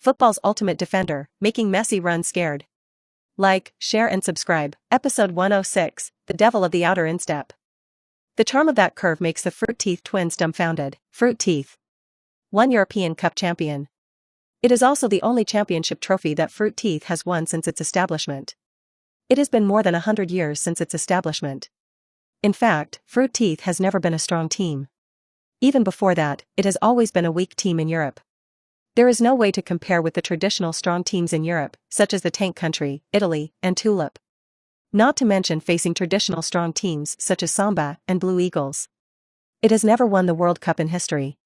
football's ultimate defender, making Messi run scared. Like, share and subscribe. Episode 106, The Devil of the Outer Instep. The charm of that curve makes the Fruit Teeth twins dumbfounded. Fruit Teeth. One European Cup champion. It is also the only championship trophy that Fruit Teeth has won since its establishment. It has been more than 100 years since its establishment. In fact, Fruit Teeth has never been a strong team. Even before that, it has always been a weak team in Europe. There is no way to compare with the traditional strong teams in Europe, such as the Tank Country, Italy, and Tulip. Not to mention facing traditional strong teams such as Samba and Blue Eagles. It has never won the World Cup in history.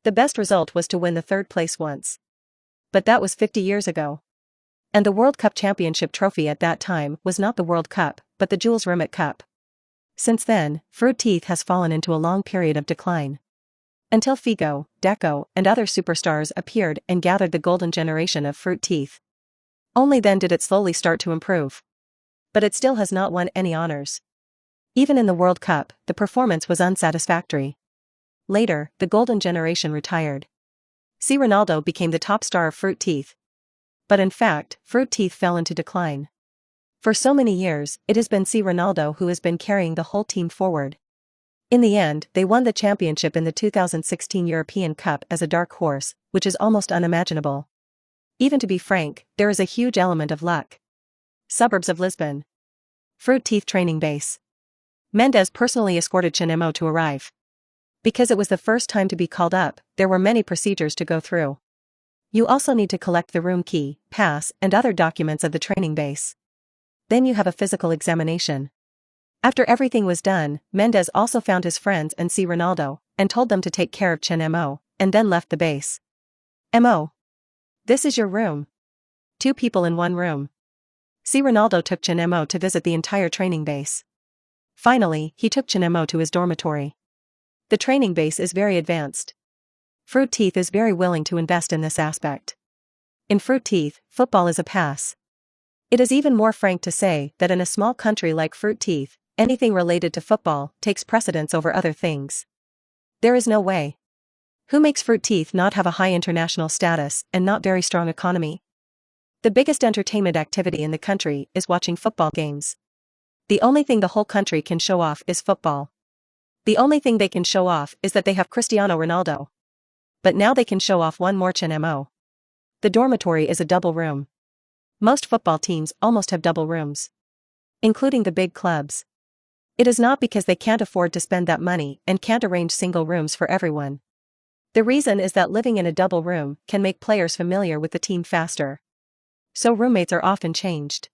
The best result was to win the third place once. But that was 50 years ago. And the World Cup championship trophy at that time was not the World Cup, but the Jules Rimet Cup. Since then, Fruit Teeth has fallen into a long period of decline. Until Figo, Deco, and other superstars appeared and gathered the golden generation of Fruit Teeth. Only then did it slowly start to improve. But it still has not won any honors. Even in the World Cup, the performance was unsatisfactory. Later, the golden generation retired. Ronaldo became the top star of Fruit Teeth. But in fact, Fruit Teeth fell into decline. For so many years, it has been Ronaldo who has been carrying the whole team forward. In the end, they won the championship in the 2016 European Cup as a dark horse, which is almost unimaginable. Even to be frank, there is a huge element of luck. Suburbs of Lisbon. Fruit Teeth training base. Mendes personally escorted Chenmo to arrive. Because it was the first time to be called up, there were many procedures to go through. You also need to collect the room key, pass, and other documents of the training base. Then you have a physical examination. After everything was done, Mendes also found his friends and Ronaldo, and told them to take care of Chen Mo, and then left the base. Mo. This is your room. 2 people in one room. Ronaldo took Chen Mo to visit the entire training base. Finally, he took Chen Mo to his dormitory. The training base is very advanced. Fruit Teeth is very willing to invest in this aspect. In Fruit Teeth, football is a pass. It is even more frank to say that in a small country like Fruit Teeth, anything related to football takes precedence over other things. There is no way. Who makes Fruit Teeth not have a high international status and not very strong economy? The biggest entertainment activity in the country is watching football games. The only thing the whole country can show off is football. The only thing they can show off is that they have Cristiano Ronaldo. But now they can show off one more Chen Mo. The dormitory is a double room. Most football teams almost have double rooms. Including the big clubs. It is not because they can't afford to spend that money and can't arrange single rooms for everyone. The reason is that living in a double room can make players familiar with the team faster. So roommates are often changed.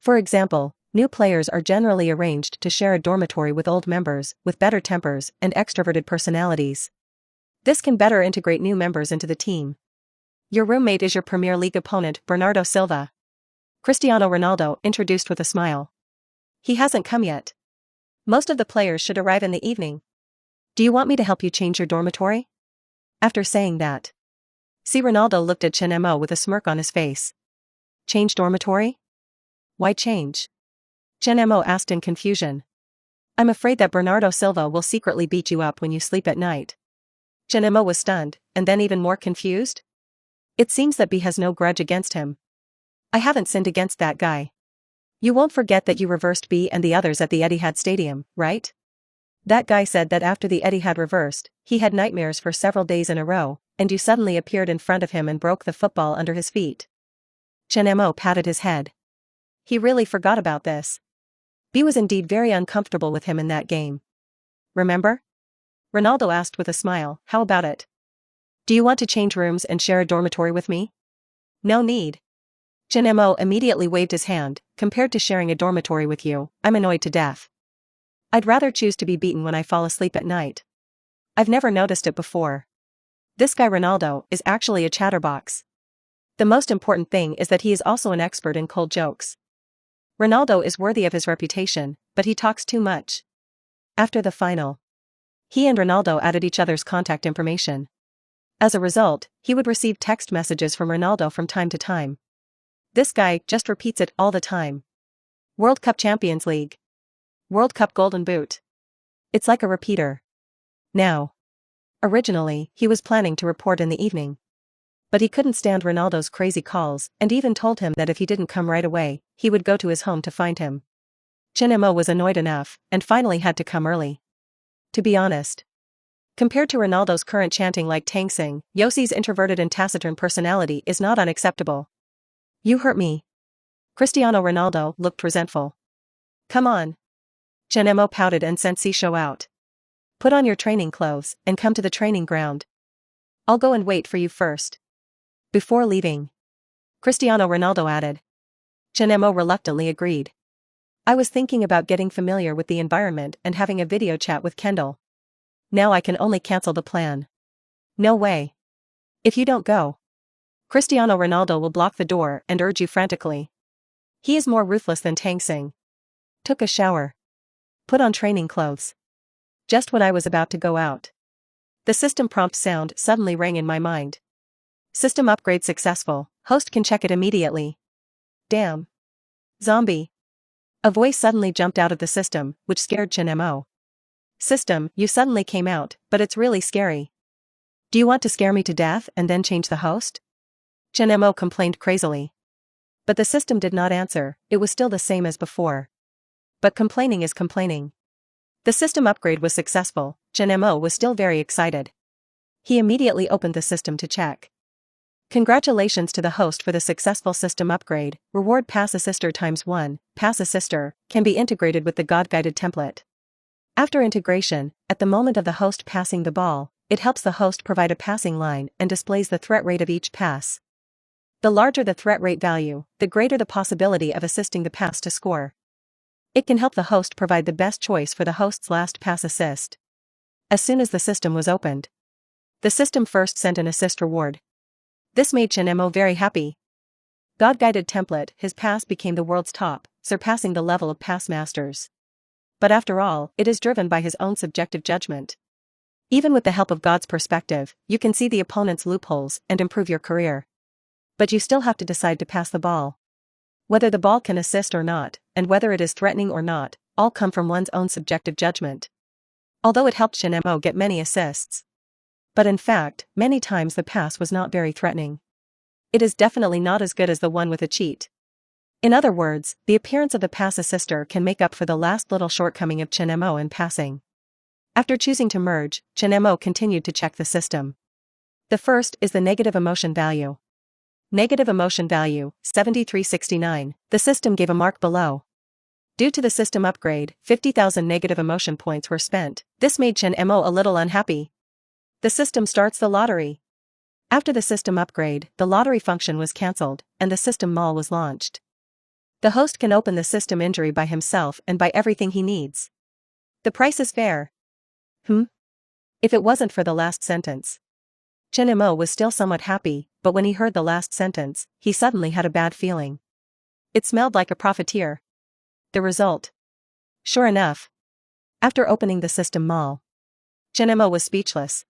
For example, new players are generally arranged to share a dormitory with old members with better tempers and extroverted personalities. This can better integrate new members into the team. Your roommate is your Premier League opponent, Bernardo Silva. Cristiano Ronaldo introduced with a smile. He hasn't come yet. Most of the players should arrive in the evening. Do you want me to help you change your dormitory? After saying that, Ronaldo looked at Chen Mo with a smirk on his face. Change dormitory? Why change? Chen Mo asked in confusion. I'm afraid that Bernardo Silva will secretly beat you up when you sleep at night. Chen Mo was stunned, and then even more confused. It seems that B has no grudge against him. I haven't sinned against that guy. You won't forget that you reversed B and the others at the Etihad Stadium, right? That guy said that after the Etihad reversed, he had nightmares for several days in a row, and you suddenly appeared in front of him and broke the football under his feet. Chen Mo patted his head. He really forgot about this. B was indeed very uncomfortable with him in that game. Remember? Ronaldo asked with a smile, how about it? Do you want to change rooms and share a dormitory with me? No need. Chen Mo immediately waved his hand. Compared to sharing a dormitory with you, I'm annoyed to death. I'd rather choose to be beaten when I fall asleep at night. I've never noticed it before. This guy Ronaldo is actually a chatterbox. The most important thing is that he is also an expert in cold jokes. Ronaldo is worthy of his reputation, but he talks too much. After the final, he and Ronaldo added each other's contact information. As a result, he would receive text messages from Ronaldo from time to time. This guy just repeats it all the time. World Cup Champions League. World Cup Golden Boot. It's like a repeater. Now. Originally, he was planning to report in the evening. But he couldn't stand Ronaldo's crazy calls and even told him that if he didn't come right away, he would go to his home to find him. Chenmo was annoyed enough and finally had to come early. To be honest, compared to Ronaldo's current chanting like Tangsing, Yossi's introverted and taciturn personality is not unacceptable. You hurt me. Cristiano Ronaldo looked resentful. Come on. Chenmo pouted and sent Sisho out. Put on your training clothes and come to the training ground. I'll go and wait for you first. Before leaving, Cristiano Ronaldo added. Chenmo reluctantly agreed. I was thinking about getting familiar with the environment and having a video chat with Kendall. Now I can only cancel the plan. No way. If you don't go, Cristiano Ronaldo will block the door and urge you frantically. He is more ruthless than Tangsing. Took a shower. Put on training clothes. Just when I was about to go out, the system prompt sound suddenly rang in my mind. System upgrade successful, host can check it immediately. Damn. Zombie. A voice suddenly jumped out of the system, which scared Chenmo. System, you suddenly came out, but it's really scary. Do you want to scare me to death and then change the host? Chenmo complained crazily. But the system did not answer, it was still the same as before. But complaining is complaining. The system upgrade was successful, Chenmo was still very excited. He immediately opened the system to check. Congratulations to the host for the successful system upgrade. Reward Pass Assister ×1, Pass Assister, can be integrated with the God-guided template. After integration, at the moment of the host passing the ball, it helps the host provide a passing line and displays the threat rate of each pass. The larger the threat rate value, the greater the possibility of assisting the pass to score. It can help the host provide the best choice for the host's last pass assist. As soon as the system was opened, the system first sent an assist reward. This made Chenmo very happy. God-guided template, his pass became the world's top, surpassing the level of pass masters. But after all, it is driven by his own subjective judgment. Even with the help of God's perspective, you can see the opponent's loopholes and improve your career. But you still have to decide to pass the ball. Whether the ball can assist or not, and whether it is threatening or not, all come from one's own subjective judgment. Although it helped Chenmo get many assists. But in fact, many times the pass was not very threatening. It is definitely not as good as the one with a cheat. In other words, the appearance of the pass assister can make up for the last little shortcoming of Chenmo in passing. After choosing to merge, Chenmo continued to check the system. The first is the negative emotion value. Negative emotion value, 7369, the system gave a mark below. Due to the system upgrade, 50,000 negative emotion points were spent. This made Chenmo a little unhappy. The system starts the lottery. After the system upgrade, the lottery function was cancelled, and the system mall was launched. The host can open the system injury by himself and buy everything he needs. The price is fair. If it wasn't for the last sentence. Chenmo was still somewhat happy, but when he heard the last sentence, he suddenly had a bad feeling. It smelled like a profiteer. The result. Sure enough. After opening the system mall, Chenmo was speechless.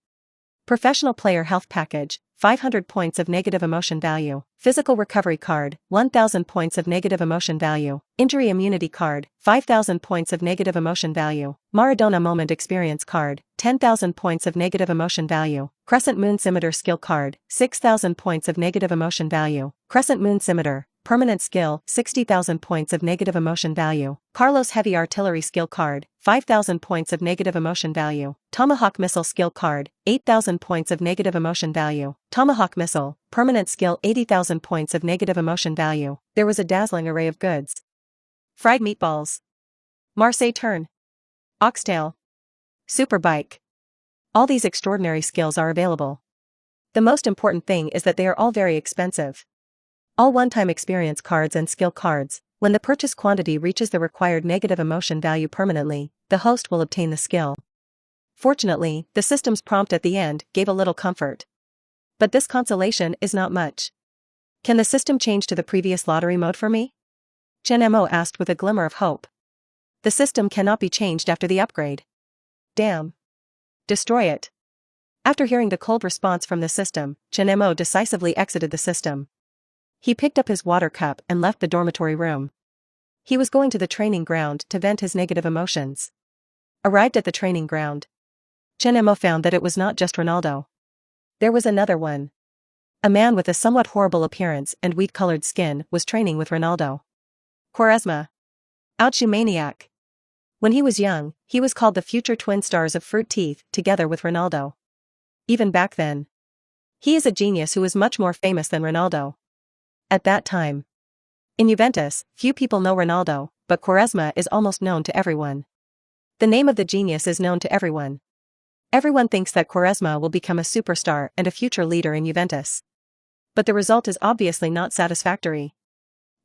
Professional player health package, 500 points of negative emotion value. Physical recovery card, 1000 points of negative emotion value. Injury immunity card, 5000 points of negative emotion value. Maradona moment experience card, 10,000 points of negative emotion value. Crescent moon scimitar skill card, 6000 points of negative emotion value. Crescent moon scimitar, permanent skill, 60,000 points of negative emotion value. Carlos heavy artillery skill card, 5,000 points of negative emotion value. Tomahawk missile skill card, 8,000 points of negative emotion value. Tomahawk missile, permanent skill, 80,000 points of negative emotion value. There was a dazzling array of goods. Fried meatballs. Marseille turn. Oxtail. Superbike. All these extraordinary skills are available. The most important thing is that they are all very expensive. All one-time experience cards and skill cards. When the purchase quantity reaches the required negative emotion value permanently, the host will obtain the skill. Fortunately, the system's prompt at the end gave a little comfort. But this consolation is not much. Can the system change to the previous lottery mode for me? Chenmo asked with a glimmer of hope. The system cannot be changed after the upgrade. Damn. Destroy it. After hearing the cold response from the system, Chenmo decisively exited the system. He picked up his water cup and left the dormitory room. He was going to the training ground to vent his negative emotions. Arrived at the training ground, Chenmo found that it was not just Ronaldo. There was another one. A man with a somewhat horrible appearance and wheat-colored skin was training with Ronaldo. Quaresma. Ouchie maniac. When he was young, he was called the future twin stars of fruit teeth together with Ronaldo. Even back then. He is a genius who is much more famous than Ronaldo. At that time. In Juventus, few people know Ronaldo, but Quaresma is almost known to everyone. The name of the genius is known to everyone. Everyone thinks that Quaresma will become a superstar and a future leader in Juventus. But the result is obviously not satisfactory.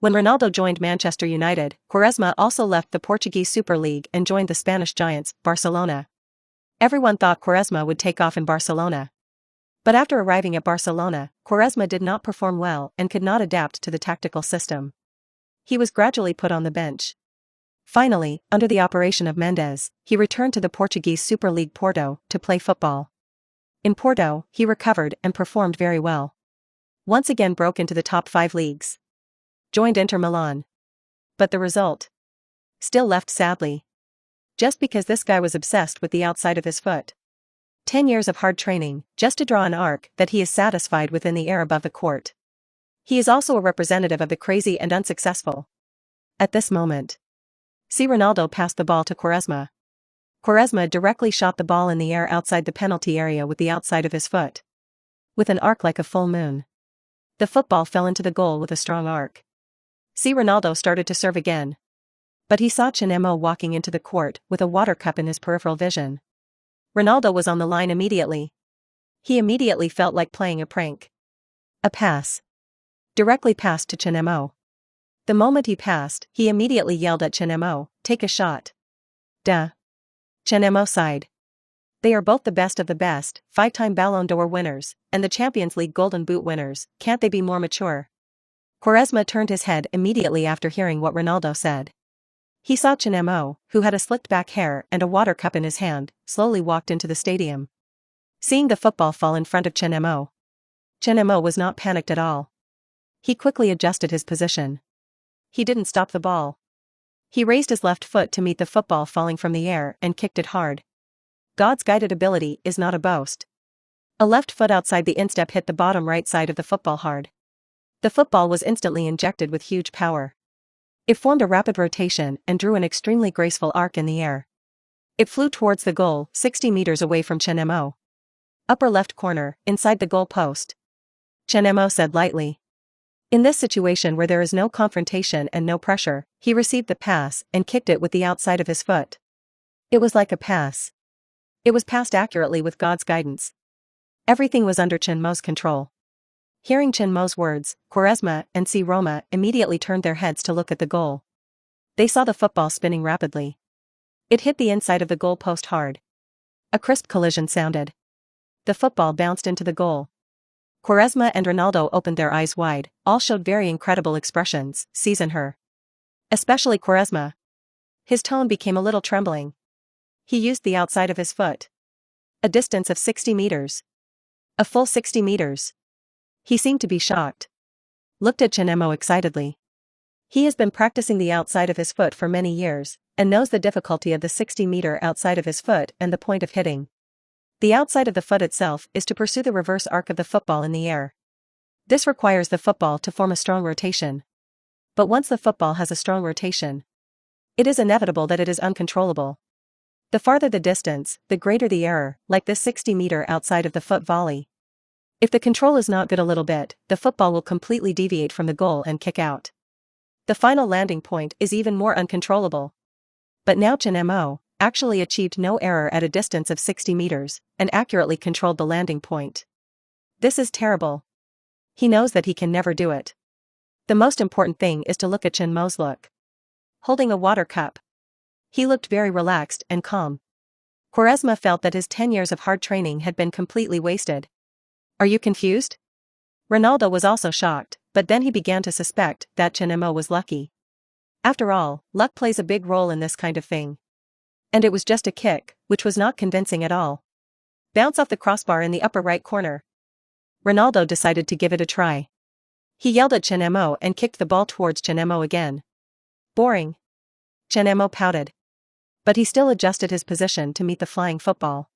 When Ronaldo joined Manchester United, Quaresma also left the Portuguese Super League and joined the Spanish giants, Barcelona. Everyone thought Quaresma would take off in Barcelona. But after arriving at Barcelona, Quaresma did not perform well and could not adapt to the tactical system. He was gradually put on the bench. Finally, under the operation of Mendes, he returned to the Portuguese Super League Porto to play football. In Porto, he recovered and performed very well. Once again broke into the top 5 leagues. Joined Inter Milan. But the result? Still left sadly. Just because this guy was obsessed with the outside of his foot. 10 years of hard training, just to draw an arc that he is satisfied with in the air above the court. He is also a representative of the crazy and unsuccessful. At this moment. See, Ronaldo passed the ball to Quaresma. Quaresma directly shot the ball in the air outside the penalty area with the outside of his foot. With an arc like a full moon. The football fell into the goal with a strong arc. See, Ronaldo started to serve again. But he saw Chenmo walking into the court with a water cup in his peripheral vision. Ronaldo was on the line immediately. He immediately felt like playing a prank. A pass. Directly passed to Chenmo. The moment he passed, he immediately yelled at Chenmo, "Take a shot." Duh. Chenmo sighed. They are both the best of the best, 5-time Ballon d'Or winners, and the Champions League Golden Boot winners, can't they be more mature? Quaresma turned his head immediately after hearing what Ronaldo said. He saw Chenmo, who had a slicked back hair and a water cup in his hand, slowly walked into the stadium. Seeing the football fall in front of Chenmo. Chenmo was not panicked at all. He quickly adjusted his position. He didn't stop the ball. He raised his left foot to meet the football falling from the air and kicked it hard. God's guided ability is not a boast. A left foot outside the instep hit the bottom right side of the football hard. The football was instantly injected with huge power. It formed a rapid rotation and drew an extremely graceful arc in the air. It flew towards the goal, 60 meters away from Chenmo. Upper left corner, inside the goal post. Chenmo said lightly. In this situation where there is no confrontation and no pressure, he received the pass and kicked it with the outside of his foot. It was like a pass. It was passed accurately with God's guidance. Everything was under Chenmo's control. Hearing Chenmo's words, Quaresma and Roma immediately turned their heads to look at the goal. They saw the football spinning rapidly. It hit the inside of the goal post hard. A crisp collision sounded. The football bounced into the goal. Quaresma and Ronaldo opened their eyes wide, all showed very incredible expressions, season her. Especially Quaresma. His tone became a little trembling. He used the outside of his foot. A distance of 60 meters. A full 60 meters. He seemed to be shocked. Looked at Chenmo excitedly. He has been practicing the outside of his foot for many years, and knows the difficulty of the 60-meter outside of his foot and the point of hitting. The outside of the foot itself is to pursue the reverse arc of the football in the air. This requires the football to form a strong rotation. But once the football has a strong rotation, it is inevitable that it is uncontrollable. The farther the distance, the greater the error, like this 60-meter outside of the foot volley. If the control is not good a little bit, the football will completely deviate from the goal and kick out. The final landing point is even more uncontrollable. But now Chenmo actually achieved no error at a distance of 60 meters, and accurately controlled the landing point. This is terrible. He knows that he can never do it. The most important thing is to look at Chenmo's look. Holding a water cup. He looked very relaxed and calm. Quaresma felt that his 10 years of hard training had been completely wasted. Are you confused? Ronaldo was also shocked, but then he began to suspect that Chenmo was lucky. After all, luck plays a big role in this kind of thing. And it was just a kick, which was not convincing at all. Bounce off the crossbar in the upper right corner. Ronaldo decided to give it a try. He yelled at Chenmo and kicked the ball towards Chenmo again. Boring. Chenmo pouted. But he still adjusted his position to meet the flying football.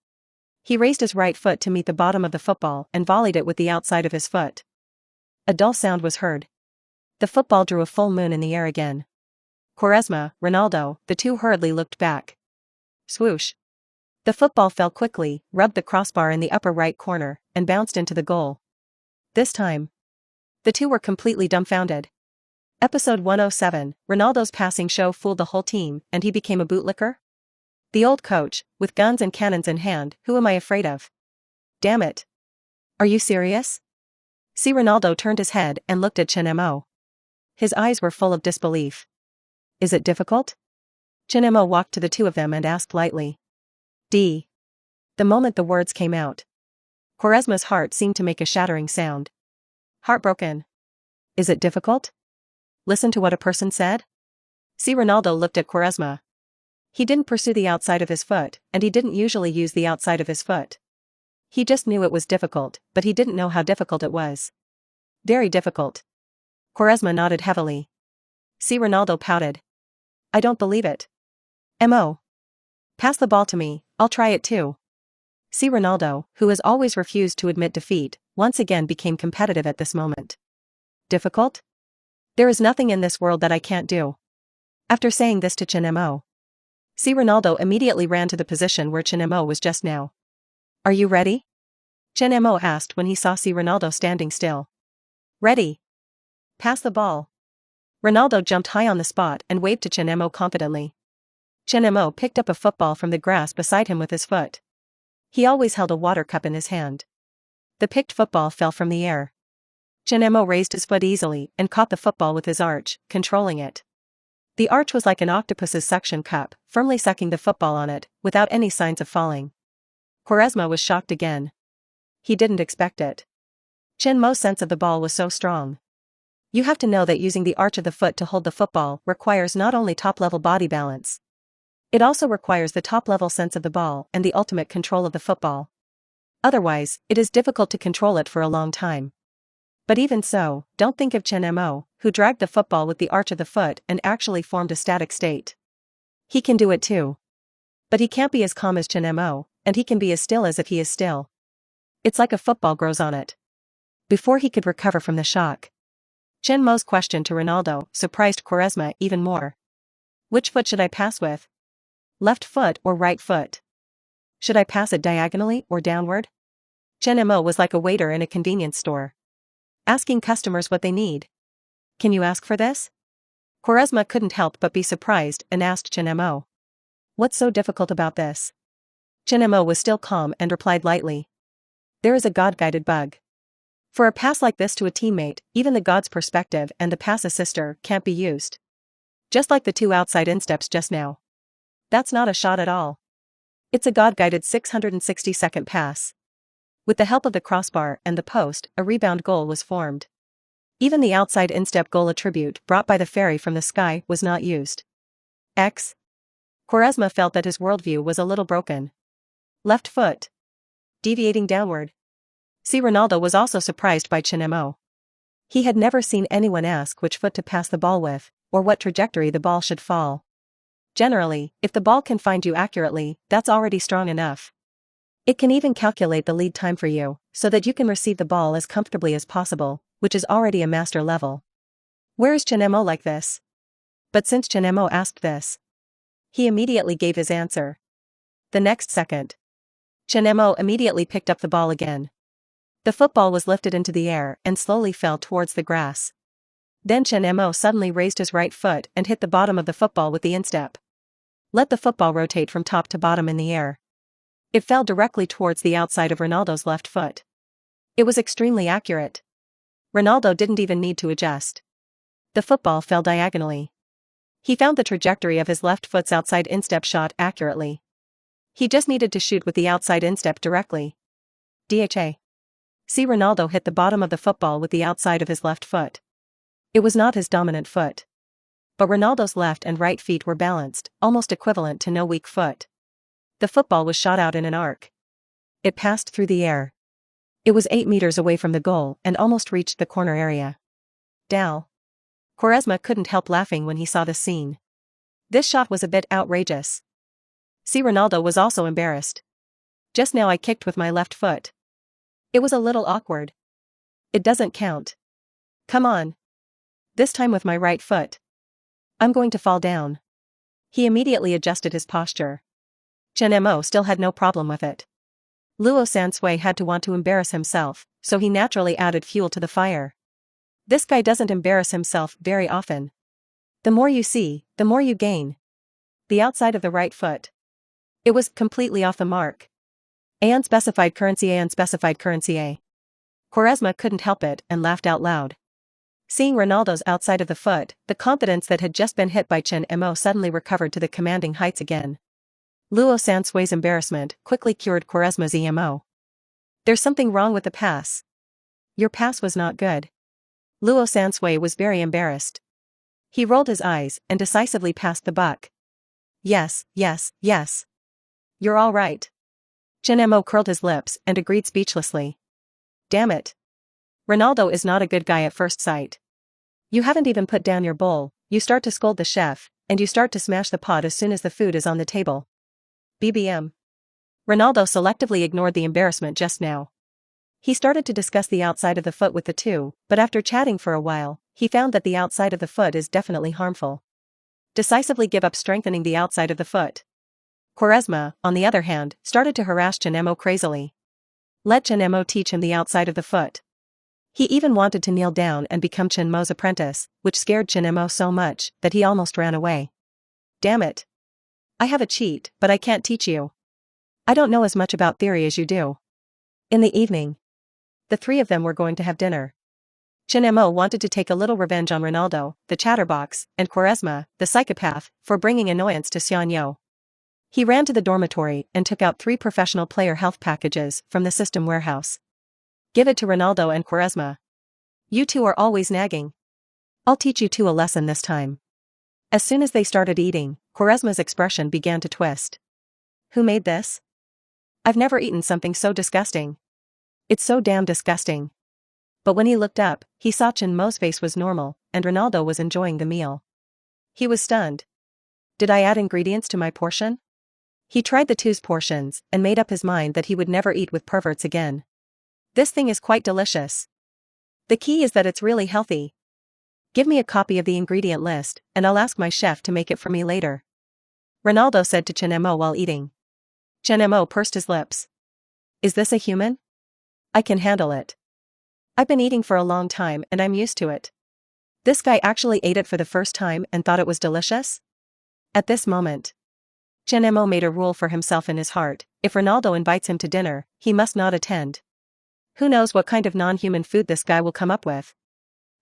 He raised his right foot to meet the bottom of the football and volleyed it with the outside of his foot. A dull sound was heard. The football drew a full moon in the air again. Quaresma, Ronaldo, the two hurriedly looked back. Swoosh. The football fell quickly, rubbed the crossbar in the upper right corner, and bounced into the goal. This time, the two were completely dumbfounded. Episode 107, Ronaldo's passing show fooled the whole team, and he became a bootlicker? The old coach, with guns and cannons in hand, who am I afraid of? Damn it. Are you serious? See, Ronaldo turned his head and looked at Chenmo. His eyes were full of disbelief. Is it difficult? Chenmo walked to the two of them and asked lightly. The moment the words came out, Quaresma's heart seemed to make a shattering sound. Heartbroken. Is it difficult? Listen to what a person said? See, Ronaldo looked at Quaresma. He didn't pursue the outside of his foot, and he didn't usually use the outside of his foot. He just knew it was difficult, but he didn't know how difficult it was. Very difficult. Quaresma nodded heavily. See, Ronaldo pouted. I don't believe it. Mo. Pass the ball to me, I'll try it too. See, Ronaldo, who has always refused to admit defeat, once again became competitive at this moment. Difficult? There is nothing in this world that I can't do. After saying this to Chenmo, see, Ronaldo immediately ran to the position where Chenmo was just now. Are you ready? Chenmo asked when he saw see Ronaldo standing still. Ready. Pass the ball. Ronaldo jumped high on the spot and waved to Chenmo confidently. Chenmo picked up a football from the grass beside him with his foot. He always held a water cup in his hand. The picked football fell from the air. Chenmo raised his foot easily and caught the football with his arch, controlling it. The arch was like an octopus's suction cup, firmly sucking the football on it, without any signs of falling. Quaresma was shocked again. He didn't expect it. Chen Mo's sense of the ball was so strong. You have to know that using the arch of the foot to hold the football requires not only top-level body balance. It also requires the top-level sense of the ball and the ultimate control of the football. Otherwise, it is difficult to control it for a long time. But even so, don't think of Chen Mo, who dragged the football with the arch of the foot and actually formed a static state. He can do it too. But he can't be as calm as Chen Mo, and he can be as still as if he is still. It's like a football grows on it. Before he could recover from the shock, Chen Mo's question to Ronaldo surprised Quaresma even more. Which foot should I pass with? Left foot or right foot? Should I pass it diagonally or downward? Chen Mo was like a waiter in a convenience store, asking customers what they need. Can you ask for this? Quaresma couldn't help but be surprised and asked Chen Mo. What's so difficult about this? Chen Mo was still calm and replied lightly. There is a God-guided bug. For a pass like this to a teammate, even the God's perspective and the pass assister can't be used. Just like the two outside insteps just now. That's not a shot at all. It's a God-guided 660-second pass. With the help of the crossbar and the post, a rebound goal was formed. Even the outside instep goal attribute brought by the fairy from the sky was not used. Quaresma felt that his worldview was a little broken. Left foot. Deviating downward. See, Ronaldo was also surprised by Chenmo. He had never seen anyone ask which foot to pass the ball with, or what trajectory the ball should fall. Generally, if the ball can find you accurately, that's already strong enough. It can even calculate the lead time for you, so that you can receive the ball as comfortably as possible, which is already a master level. Where is Chenmo like this? But since Chenmo asked this, he immediately gave his answer. The next second, Chenmo immediately picked up the ball again. The football was lifted into the air and slowly fell towards the grass. Then Chenmo suddenly raised his right foot and hit the bottom of the football with the instep. Let the football rotate from top to bottom in the air. It fell directly towards the outside of Ronaldo's left foot. It was extremely accurate. Ronaldo didn't even need to adjust. The football fell diagonally. He found the trajectory of his left foot's outside instep shot accurately. He just needed to shoot with the outside instep directly. DHA. See, Ronaldo hit the bottom of the football with the outside of his left foot. It was not his dominant foot. But Ronaldo's left and right feet were balanced, almost equivalent to no weak foot. The football was shot out in an arc. It passed through the air. It was 8 meters away from the goal and almost reached the corner area. Dal. Quaresma couldn't help laughing when he saw this scene. This shot was a bit outrageous. See, Ronaldo was also embarrassed. Just now I kicked with my left foot. It was a little awkward. It doesn't count. Come on. This time with my right foot. I'm going to fall down. He immediately adjusted his posture. Chen Mo still had no problem with it. Luo Sansui had to want to embarrass himself, so he naturally added fuel to the fire. This guy doesn't embarrass himself very often. The more you see, the more you gain. The outside of the right foot. It was completely off the mark. Unspecified currency. Quaresma couldn't help it and laughed out loud. Seeing Ronaldo's outside of the foot, the confidence that had just been hit by Chen Mo suddenly recovered to the commanding heights again. Luo Sansui's embarrassment quickly cured Quaresma's emo. There's something wrong with the pass. Your pass was not good. Luo Sansui was very embarrassed. He rolled his eyes and decisively passed the buck. Yes. You're all right. Chen Mo curled his lips and agreed speechlessly. Damn it. Ronaldo is not a good guy at first sight. You haven't even put down your bowl, you start to scold the chef, and you start to smash the pot as soon as the food is on the table. BBM. Ronaldo selectively ignored the embarrassment just now. He started to discuss the outside of the foot with the two, but after chatting for a while, he found that the outside of the foot is definitely harmful. Decisively give up strengthening the outside of the foot. Quaresma, on the other hand, started to harass Chen Mo crazily. Let Chen Mo teach him the outside of the foot. He even wanted to kneel down and become Chen Mo's apprentice, which scared Chen Mo so much that he almost ran away. Damn it. I have a cheat, but I can't teach you. I don't know as much about theory as you do. In the evening, the three of them were going to have dinner. Chen Mo wanted to take a little revenge on Ronaldo, the chatterbox, and Quaresma, the psychopath, for bringing annoyance to Xianyo. He ran to the dormitory and took out 3 professional player health packages from the system warehouse. Give it to Ronaldo and Quaresma. You two are always nagging. I'll teach you two a lesson this time. As soon as they started eating, Quaresma's expression began to twist. Who made this? I've never eaten something so disgusting. It's so damn disgusting. But when he looked up, he saw Chen Mo's face was normal, and Ronaldo was enjoying the meal. He was stunned. Did I add ingredients to my portion? He tried the two's portions, and made up his mind that he would never eat with perverts again. This thing is quite delicious. The key is that it's really healthy. Give me a copy of the ingredient list, and I'll ask my chef to make it for me later. Ronaldo said to Chen Mo while eating. Chen Mo pursed his lips. Is this a human? I can handle it. I've been eating for a long time and I'm used to it. This guy actually ate it for the first time and thought it was delicious? At this moment, Chen Mo made a rule for himself in his heart: if Ronaldo invites him to dinner, he must not attend. Who knows what kind of non-human food this guy will come up with.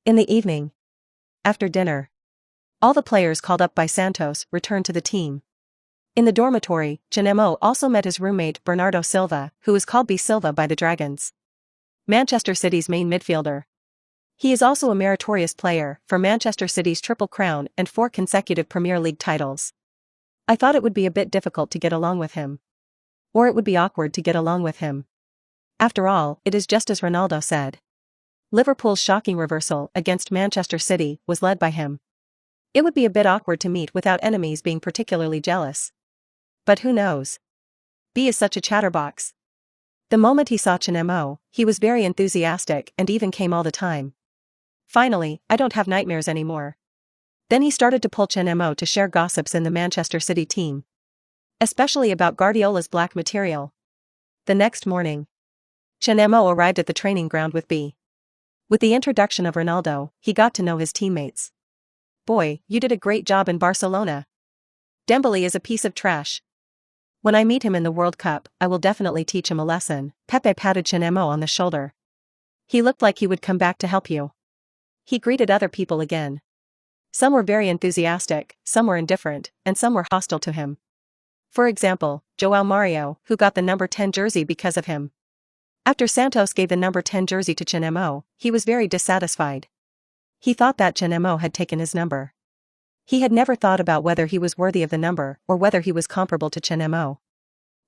In the evening, after dinner, all the players called up by Santos returned to the team. In the dormitory, Chen Mo also met his roommate Bernardo Silva, who is called B Silva by the Dragons. Manchester City's main midfielder. He is also a meritorious player for Manchester City's Triple Crown and 4 consecutive Premier League titles. I thought it would be a bit difficult to get along with him. Or it would be awkward to get along with him. After all, it is just as Ronaldo said. Liverpool's shocking reversal against Manchester City was led by him. It would be a bit awkward to meet without enemies being particularly jealous. But who knows? B is such a chatterbox. The moment he saw Chen Mo, he was very enthusiastic and even came all the time. Finally, I don't have nightmares anymore. Then he started to pull Chen Mo to share gossips in the Manchester City team. Especially about Guardiola's black material. The next morning, Chen Mo arrived at the training ground with B. With the introduction of Ronaldo, he got to know his teammates. Boy, you did a great job in Barcelona. Dembele is a piece of trash. When I meet him in the World Cup, I will definitely teach him a lesson. Pepe patted Chen Mo on the shoulder. He looked like he would come back to help you. He greeted other people again. Some were very enthusiastic, some were indifferent, and some were hostile to him. For example, João Mario, who got the number 10 jersey because of him. After Santos gave the number 10 jersey to Chen Mo, he was very dissatisfied. He thought that Chen Mo had taken his number. He had never thought about whether he was worthy of the number or whether he was comparable to Chen Mo.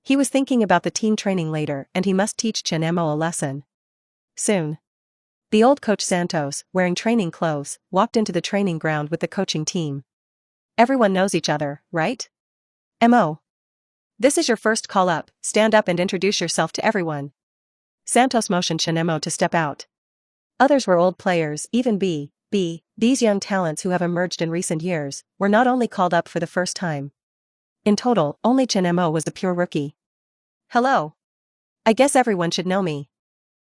He was thinking about the team training later and he must teach Chen Mo a lesson. Soon. The old coach Santos, wearing training clothes, walked into the training ground with the coaching team. Everyone knows each other, right? Mo. This is your first call up, stand up and introduce yourself to everyone. Santos motioned Chen Mo to step out. Others were old players, even these young talents who have emerged in recent years, were not only called up for the first time. In total, only Chen Mo was a pure rookie. Hello. I guess everyone should know me.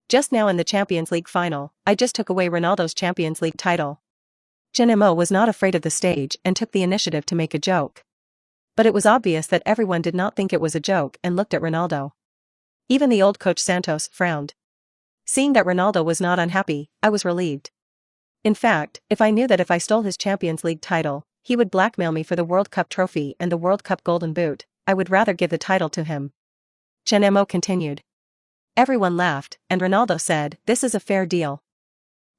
Just now in the Champions League final, I just took away Ronaldo's Champions League title. Chen Mo was not afraid of the stage and took the initiative to make a joke. But it was obvious that everyone did not think it was a joke and looked at Ronaldo. Even the old coach Santos frowned. Seeing that Ronaldo was not unhappy, I was relieved. In fact, if I knew that if I stole his Champions League title, he would blackmail me for the World Cup trophy and the World Cup Golden Boot, I would rather give the title to him. Chen Mo continued. Everyone laughed, and Ronaldo said, "This is a fair deal.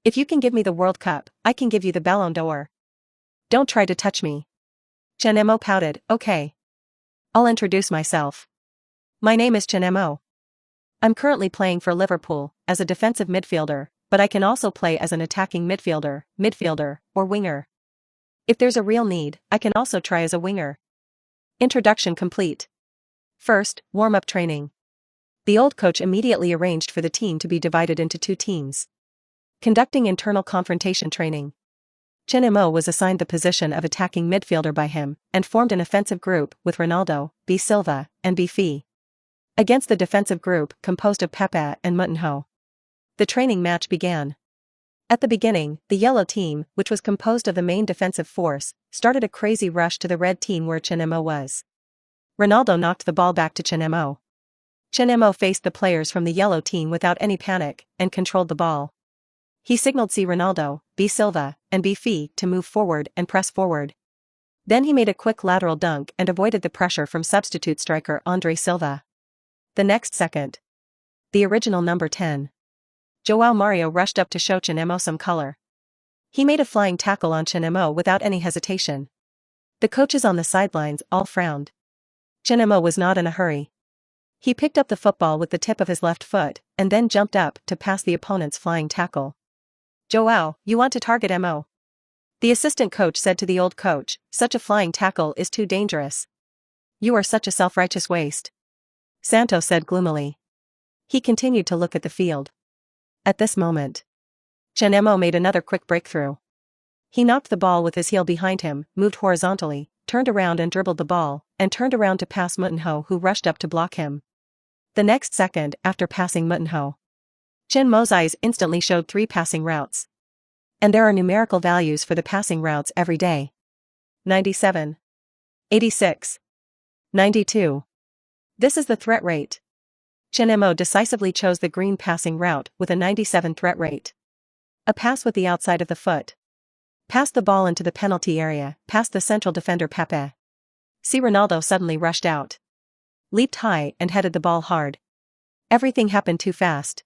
If you can give me the World Cup, I can give you the Ballon d'Or. Don't try to touch me." Chen Mo pouted, "Okay. I'll introduce myself. My name is Chen Mo. I'm currently playing for Liverpool, as a defensive midfielder, but I can also play as an attacking midfielder, or winger. If there's a real need, I can also try as a winger." Introduction complete. First, warm-up training. The old coach immediately arranged for the team to be divided into two teams. Conducting internal confrontation training. Chen Mo was assigned the position of attacking midfielder by him, and formed an offensive group with Ronaldo, B. Silva, and B. Fee. Against the defensive group composed of Pepe and Moutinho. The training match began. At the beginning, the yellow team, which was composed of the main defensive force, started a crazy rush to the red team where Chen Mo was. Ronaldo knocked the ball back to Chen Mo. Chen Mo faced the players from the yellow team without any panic, and controlled the ball. He signaled C. Ronaldo, B. Silva, and B. Fee to move forward and press forward. Then he made a quick lateral dunk and avoided the pressure from substitute striker Andre Silva. The next second, the original number 10. João Mario rushed up to show Chen Mo some color. He made a flying tackle on Chen Mo without any hesitation. The coaches on the sidelines all frowned. Chen Mo was not in a hurry. He picked up the football with the tip of his left foot, and then jumped up to pass the opponent's flying tackle. "João, you want to target Mo?" The assistant coach said to the old coach, "Such a flying tackle is too dangerous. You are such a self-righteous waste." Santos said gloomily. He continued to look at the field. At this moment, Chen Mo made another quick breakthrough. He knocked the ball with his heel behind him, moved horizontally, turned around and dribbled the ball, and turned around to pass Moutinho, who rushed up to block him. The next second, after passing Moutinho, Chen Mo's eyes instantly showed 3 passing routes. And there are numerical values for the passing routes every day. 97. 86. 92. This is the threat rate. Chen Mo decisively chose the green passing route with a 97 threat rate. A pass with the outside of the foot. Passed the ball into the penalty area, past the central defender Pepe. C. Ronaldo suddenly rushed out. Leaped high and headed the ball hard. Everything happened too fast.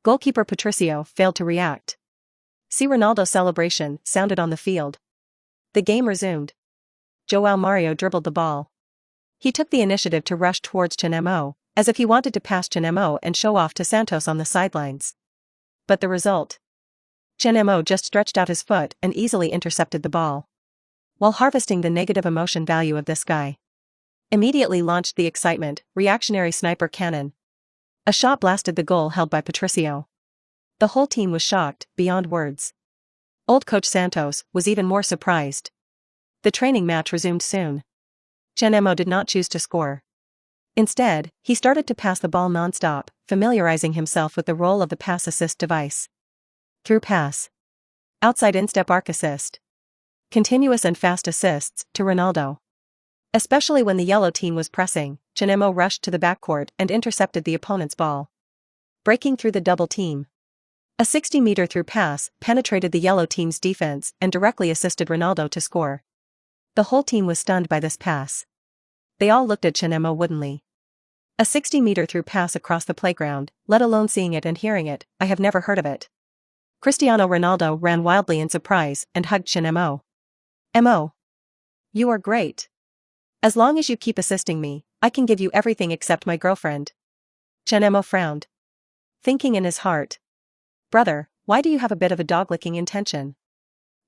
Goalkeeper Patricio failed to react. C. Ronaldo's celebration sounded on the field. The game resumed. João Mario dribbled the ball. He took the initiative to rush towards Chen Mo, as if he wanted to pass Chen Mo and show off to Santos on the sidelines. But the result? Chen Mo just stretched out his foot and easily intercepted the ball. While harvesting the negative emotion value of this guy, immediately launched the excitement, reactionary sniper cannon. A shot blasted the goal held by Patricio. The whole team was shocked, beyond words. Old coach Santos was even more surprised. The training match resumed soon. Chen Mo did not choose to score. Instead, he started to pass the ball non-stop, familiarizing himself with the role of the pass-assist device. Through pass. Outside instep arc assist. Continuous and fast assists to Ronaldo. Especially when the yellow team was pressing, Chen Mo rushed to the backcourt and intercepted the opponent's ball. Breaking through the double team. A 60-meter through pass penetrated the yellow team's defense and directly assisted Ronaldo to score. The whole team was stunned by this pass. They all looked at Chen Mo woodenly. A 60-meter through pass across the playground, let alone seeing it and hearing it, I have never heard of it. Cristiano Ronaldo ran wildly in surprise and hugged Chen Mo. "Mo. You are great. As long as you keep assisting me, I can give you everything except my girlfriend." Chen Mo frowned. Thinking in his heart. "Brother, why do you have a bit of a dog-licking intention?"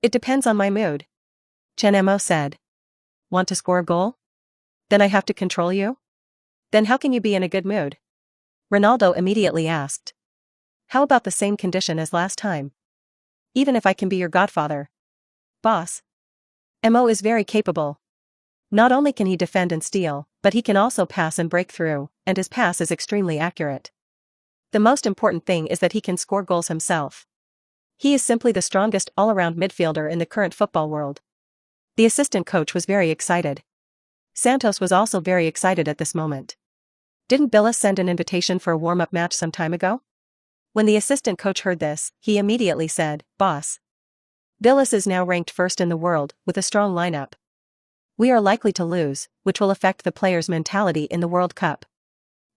"It depends on my mood." Chen Mo said. "Want to score a goal? Then I have to control you? Then how can you be in a good mood?" Ronaldo immediately asked. How about the same condition as last time? Even if I can be your godfather. Boss. Mo is very capable. Not only can he defend and steal, but he can also pass and break through, and his pass is extremely accurate. The most important thing is that he can score goals himself. He is simply the strongest all-around midfielder in the current football world. The assistant coach was very excited. Santos was also very excited at this moment. Didn't Billis send an invitation for a warm-up match some time ago? When the assistant coach heard this, he immediately said, "Boss. Billis is now ranked first in the world, with a strong lineup. We are likely to lose, which will affect the players' mentality in the World Cup.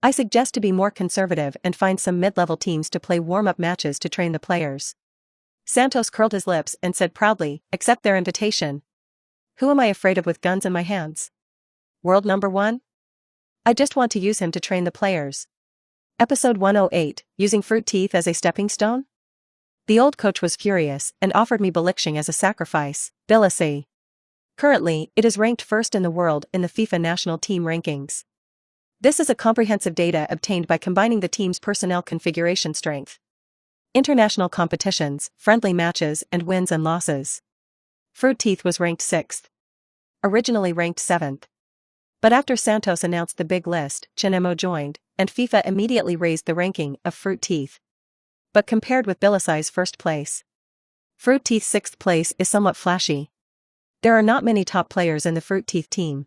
I suggest to be more conservative and find some mid-level teams to play warm-up matches to train the players." Santos curled his lips and said proudly, "Accept their invitation. Who am I afraid of with guns in my hands? World number one? I just want to use him to train the players." Episode 108, Using Fruit Teeth as a Stepping Stone? The old coach was furious and offered me Belgium as a sacrifice, Billis. Currently, it is ranked first in the world in the FIFA national team rankings. This is a comprehensive data obtained by combining the team's personnel configuration strength, international competitions, friendly matches, and wins and losses. Fruit Teeth was ranked 6th. Originally ranked 7th. But after Santos announced the big list, Chenmo joined, and FIFA immediately raised the ranking of Fruit Teeth. But compared with Billis's first place, Fruit Teeth's 6th place is somewhat flashy. There are not many top players in the Fruit Teeth team.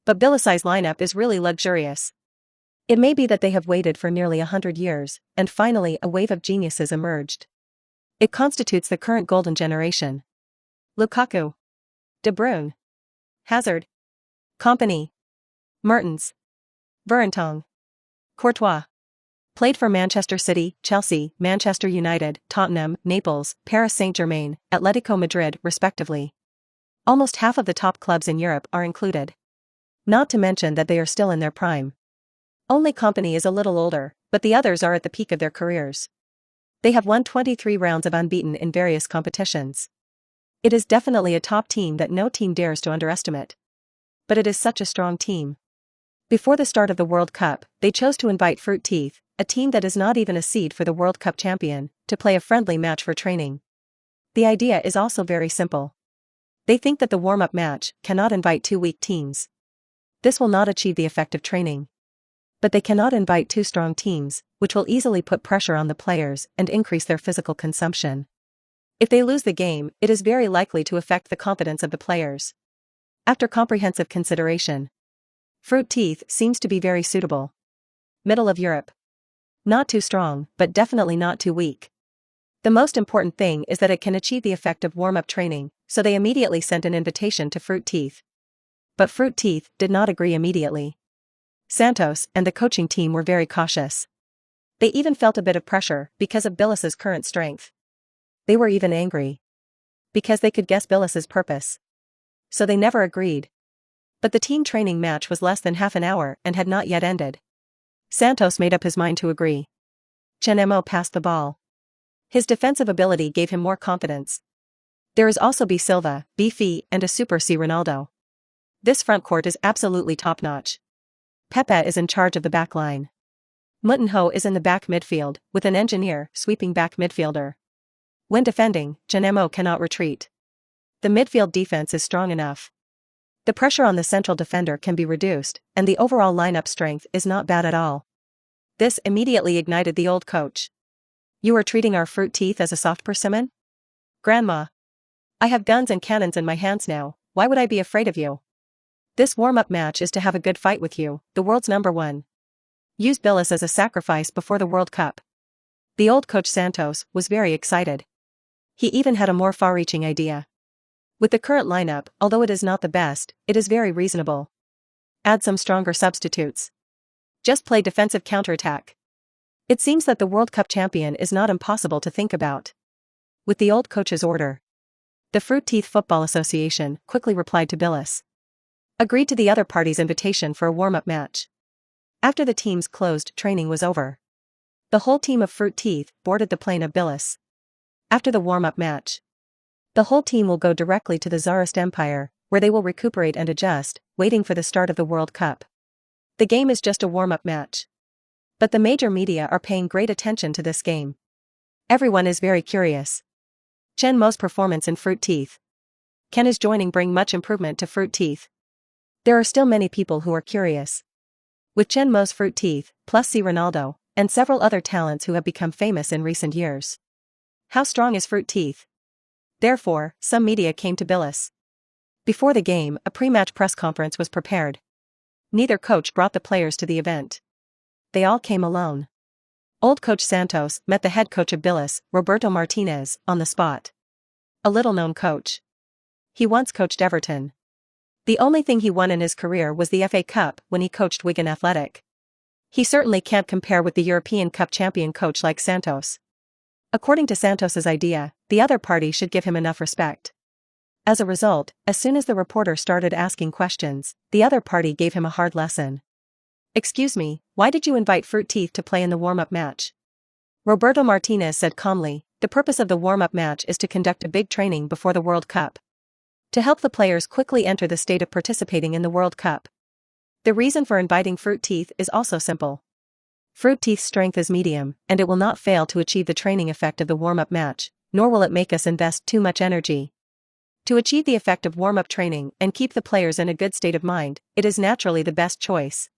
But Billis's lineup is really luxurious. It may be that they have waited for nearly 100 years, and finally a wave of geniuses emerged. It constitutes the current golden generation. Lukaku, De Bruyne, Hazard, Kompany, Mertens, Vertonghen, Courtois. Played for Manchester City, Chelsea, Manchester United, Tottenham, Naples, Paris Saint-Germain, Atletico Madrid, respectively. Almost half of the top clubs in Europe are included. Not to mention that they are still in their prime. Only Kompany is a little older, but the others are at the peak of their careers. They have won 23 rounds of unbeaten in various competitions. It is definitely a top team that no team dares to underestimate. But it is such a strong team. Before the start of the World Cup, they chose to invite Fruit Teeth, a team that is not even a seed for the World Cup champion, to play a friendly match for training. The idea is also very simple. They think that the warm-up match cannot invite two weak teams. This will not achieve the effect of training. But they cannot invite two strong teams, which will easily put pressure on the players and increase their physical consumption. If they lose the game, it is very likely to affect the confidence of the players. After comprehensive consideration, Fruit Teeth seems to be very suitable. Middle of Europe. Not too strong, but definitely not too weak. The most important thing is that it can achieve the effect of warm-up training, so they immediately sent an invitation to Fruit Teeth. But Fruit Teeth did not agree immediately. Santos and the coaching team were very cautious. They even felt a bit of pressure because of Billis's current strength. They were even angry. Because they could guess Billis's purpose. So they never agreed. But the team training match was less than half an hour and had not yet ended. Santos made up his mind to agree. Chen Mo passed the ball. His defensive ability gave him more confidence. There is also B Silva, B Fee, and a Super C Ronaldo. This front court is absolutely top-notch. Pepe is in charge of the back line. Moutinho is in the back midfield, with an engineer sweeping back midfielder. When defending, Chenmo cannot retreat. The midfield defense is strong enough. The pressure on the central defender can be reduced, and the overall lineup strength is not bad at all. This immediately ignited the old coach. "You are treating our Fruit Teeth as a soft persimmon? Grandma. I have guns and cannons in my hands now, why would I be afraid of you? This warm-up match is to have a good fight with you, the world's number one. Use Billis as a sacrifice before the World Cup." The old coach Santos was very excited. He even had a more far-reaching idea. With the current lineup, although it is not the best, it is very reasonable. Add some stronger substitutes. Just play defensive counterattack. It seems that the World Cup champion is not impossible to think about. With the old coach's order, the Fruit Teeth Football Association quickly replied to Billis. Agreed to the other party's invitation for a warm-up match. After the team's closed training was over, the whole team of Fruit Teeth boarded the plane of Billis. After the warm-up match, the whole team will go directly to the Tsarist Empire, where they will recuperate and adjust, waiting for the start of the World Cup. The game is just a warm-up match. But the major media are paying great attention to this game. Everyone is very curious. Chen Mo's performance in fruit teeth. Can his joining bring much improvement to fruit teeth? There are still many people who are curious. With Chen Mo's fruit teeth, plus Messi Ronaldo, and several other talents who have become famous in recent years. How strong is fruit teeth? Therefore, some media came to Billis. Before the game, a pre-match press conference was prepared. Neither coach brought the players to the event. They all came alone. Old coach Santos met the head coach of Billis, Roberto Martinez, on the spot. A little-known coach. He once coached Everton. The only thing he won in his career was the FA Cup when he coached Wigan Athletic. He certainly can't compare with the European Cup champion coach like Santos. According to Santos's idea, the other party should give him enough respect. As a result, as soon as the reporter started asking questions, the other party gave him a hard lesson. "Excuse me, why did you invite Fruit Teeth to play in the warm-up match?" Roberto Martinez said calmly, "The purpose of the warm-up match is to conduct a big training before the World Cup. To help the players quickly enter the state of participating in the World Cup. The reason for inviting Fruit Teeth is also simple. Fruit Teeth's strength is medium, and it will not fail to achieve the training effect of the warm-up match, nor will it make us invest too much energy. To achieve the effect of warm-up training and keep the players in a good state of mind, it is naturally the best choice."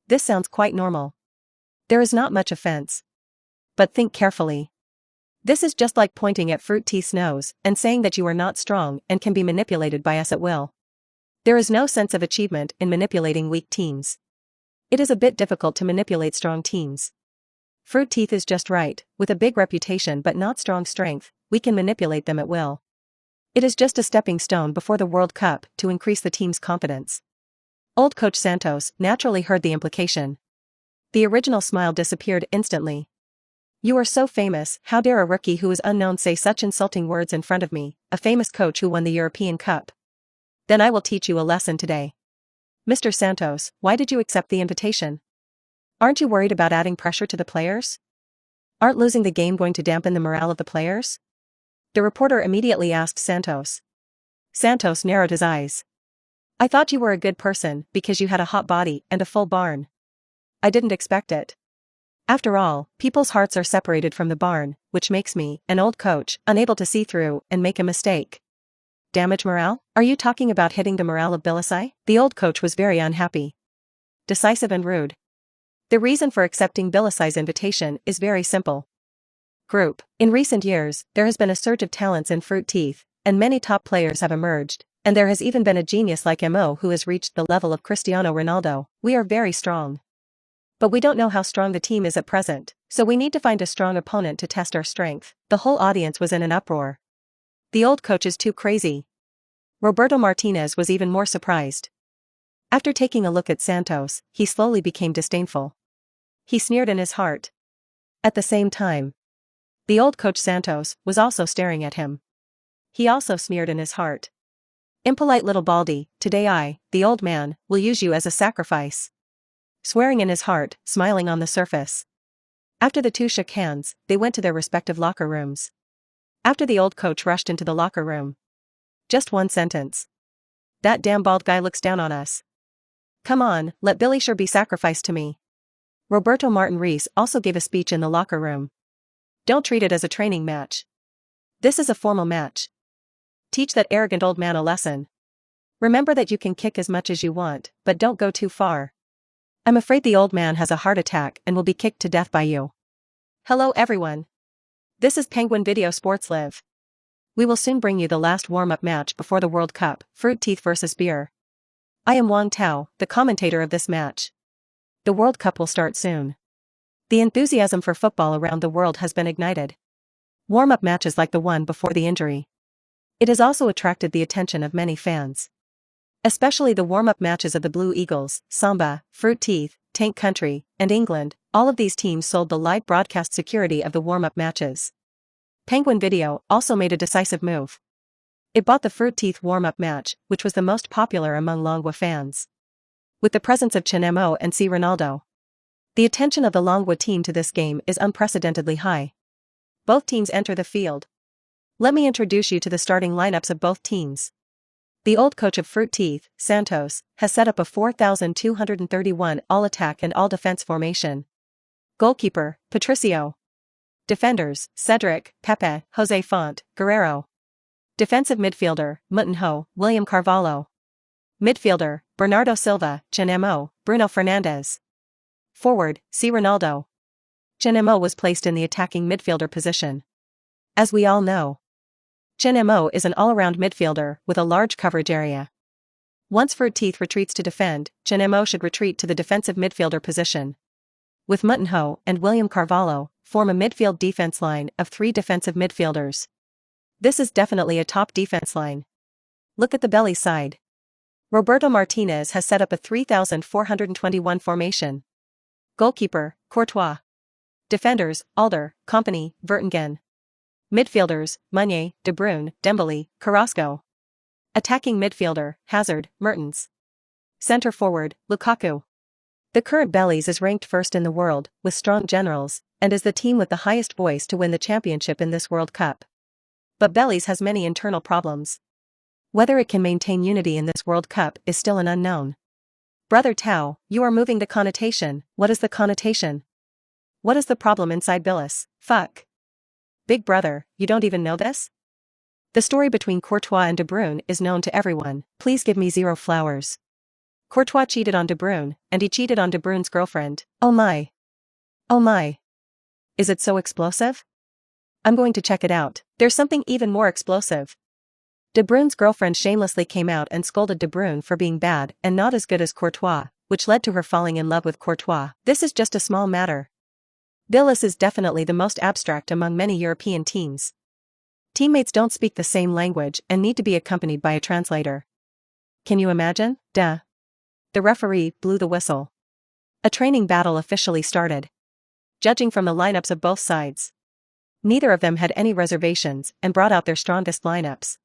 This sounds quite normal. There is not much offense. But think carefully. This is just like pointing at Fruit Teeth's nose and saying that you are not strong and can be manipulated by us at will. There is no sense of achievement in manipulating weak teams. It is a bit difficult to manipulate strong teams. Fruit Teeth is just right, with a big reputation but not strong strength, we can manipulate them at will. It is just a stepping stone before the World Cup to increase the team's confidence. Old coach Santos naturally heard the implication. The original smile disappeared instantly. "You are so famous, how dare a rookie who is unknown say such insulting words in front of me, a famous coach who won the European Cup? Then I will teach you a lesson today. Mr. Santos, why did you accept the invitation? Aren't you worried about adding pressure to the players? Aren't losing the game going to dampen the morale of the players?" The reporter immediately asked Santos. Santos narrowed his eyes. "I thought you were a good person because you had a hot body and a full barn. I didn't expect it. After all, people's hearts are separated from the barn, which makes me, an old coach, unable to see through and make a mistake. Damage morale? Are you talking about hitting the morale of Billisai?" The old coach was very unhappy. Decisive and rude. The reason for accepting Billisai's invitation is very simple. Group. In recent years, there has been a surge of talents in Fruit Teeth, and many top players have emerged, and there has even been a genius like Chen Mo who has reached the level of Cristiano Ronaldo. We are very strong. But we don't know how strong the team is at present, so we need to find a strong opponent to test our strength. The whole audience was in an uproar. The old coach is too crazy. Roberto Martinez was even more surprised. After taking a look at Santos, he slowly became disdainful. He sneered in his heart. At the same time, the old coach Santos was also staring at him. He also sneered in his heart. "Impolite little baldy, today I, the old man, will use you as a sacrifice." Swearing in his heart, smiling on the surface. After the two shook hands, they went to their respective locker rooms. After the old coach rushed into the locker room. Just one sentence. "That damn bald guy looks down on us. Come on, let Billy sure be sacrificed to me." Roberto Martin Rees also gave a speech in the locker room. "Don't treat it as a training match. This is a formal match. Teach that arrogant old man a lesson. Remember that you can kick as much as you want, but don't go too far. I'm afraid the old man has a heart attack and will be kicked to death by you." Hello everyone. This is Penguin Video Sports Live. We will soon bring you the last warm-up match before the World Cup, Fruit Teeth vs Beer. I am Wang Tao, the commentator of this match. The World Cup will start soon. The enthusiasm for football around the world has been ignited. Warm-up matches like the one before the injury. It has also attracted the attention of many fans. Especially the warm-up matches of the Blue Eagles, Samba, Fruit Teeth, Tank Country, and England. All of these teams sold the live broadcast security of the warm-up matches. Penguin Video also made a decisive move. It bought the Fruit Teeth warm-up match, which was the most popular among Longwa fans. With the presence of Chenmo and Messi Ronaldo, the attention of the Longwa team to this game is unprecedentedly high. Both teams enter the field. Let me introduce you to the starting lineups of both teams. The old coach of Fruit Teeth, Santos, has set up a 4,231 all-attack and all-defense formation. Goalkeeper, Patricio. Defenders, Cedric, Pepe, Jose Font, Guerrero. Defensive midfielder, Moutinho, William Carvalho. Midfielder, Bernardo Silva, Chen Mo, Bruno Fernandes. Forward, C. Ronaldo. Chen Mo was placed in the attacking midfielder position. As we all know, Chen Mo is an all-around midfielder with a large coverage area. Once Teeth retreats to defend, Chen Mo should retreat to the defensive midfielder position. With Moutinho and William Carvalho, form a midfield defense line of 3 defensive midfielders. This is definitely a top defense line. Look at the belly side. Roberto Martinez has set up a 3,421 formation. Goalkeeper, Courtois. Defenders, Alder, Kompany, Vertonghen. Midfielders, Meunier, De Bruyne, Dembele, Carrasco. Attacking midfielder, Hazard, Mertens. Center forward, Lukaku. The current Bellies is ranked first in the world, with strong generals, and is the team with the highest voice to win the championship in this World Cup. But Bellies has many internal problems. Whether it can maintain unity in this World Cup is still an unknown. Brother Tao, you are moving the connotation. What is the connotation? What is the problem inside Billis? Fuck. Big brother, you don't even know this? The story between Courtois and De Bruyne is known to everyone. Please give me 0 flowers. Courtois cheated on De Bruyne, and he cheated on De Bruyne's girlfriend. Oh my. Oh my. Is it so explosive? I'm going to check it out. There's something even more explosive. De Bruyne's girlfriend shamelessly came out and scolded De Bruyne for being bad and not as good as Courtois, which led to her falling in love with Courtois. This is just a small matter. Billis is definitely the most abstract among many European teams. Teammates don't speak the same language and need to be accompanied by a translator. Can you imagine? Duh. The referee blew the whistle. A training battle officially started. Judging from the lineups of both sides, neither of them had any reservations and brought out their strongest lineups.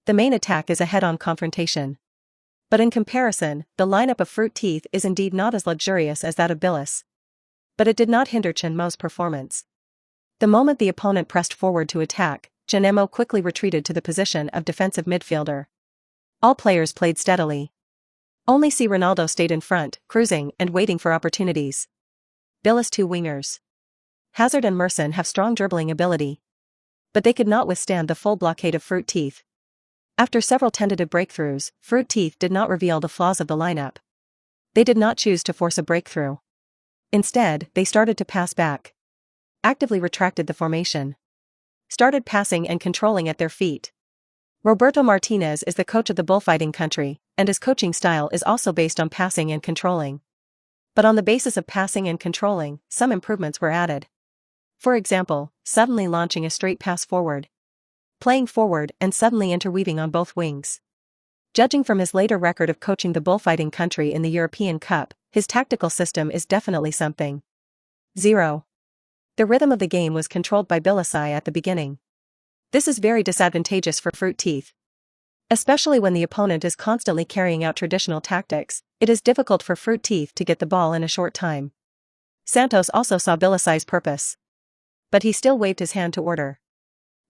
The main attack is a head-on confrontation. But in comparison, the lineup of Fruit Teeth is indeed not as luxurious as that of Billis. But it did not hinder Chen Mo's performance. The moment the opponent pressed forward to attack, Chen Mo quickly retreated to the position of defensive midfielder. All players played steadily. Only C. Ronaldo stayed in front, cruising and waiting for opportunities. Billis' 2 wingers, Hazard and Merson, have strong dribbling ability. But they could not withstand the full blockade of Fruit Teeth. After several tentative breakthroughs, Fruit Teeth did not reveal the flaws of the lineup. They did not choose to force a breakthrough. Instead, they started to pass back. Actively retracted the formation. Started passing and controlling at their feet. Roberto Martinez is the coach of the bullfighting country, and his coaching style is also based on passing and controlling. But on the basis of passing and controlling, some improvements were added. For example, suddenly launching a straight pass forward. Playing forward and suddenly interweaving on both wings. Judging from his later record of coaching the bullfighting country in the European Cup, his tactical system is definitely something. 0. The rhythm of the game was controlled by Billis at the beginning. This is very disadvantageous for Fruit Teeth. Especially when the opponent is constantly carrying out traditional tactics, it is difficult for Fruit Teeth to get the ball in a short time. Santos also saw Billis's purpose. But he still waved his hand to order.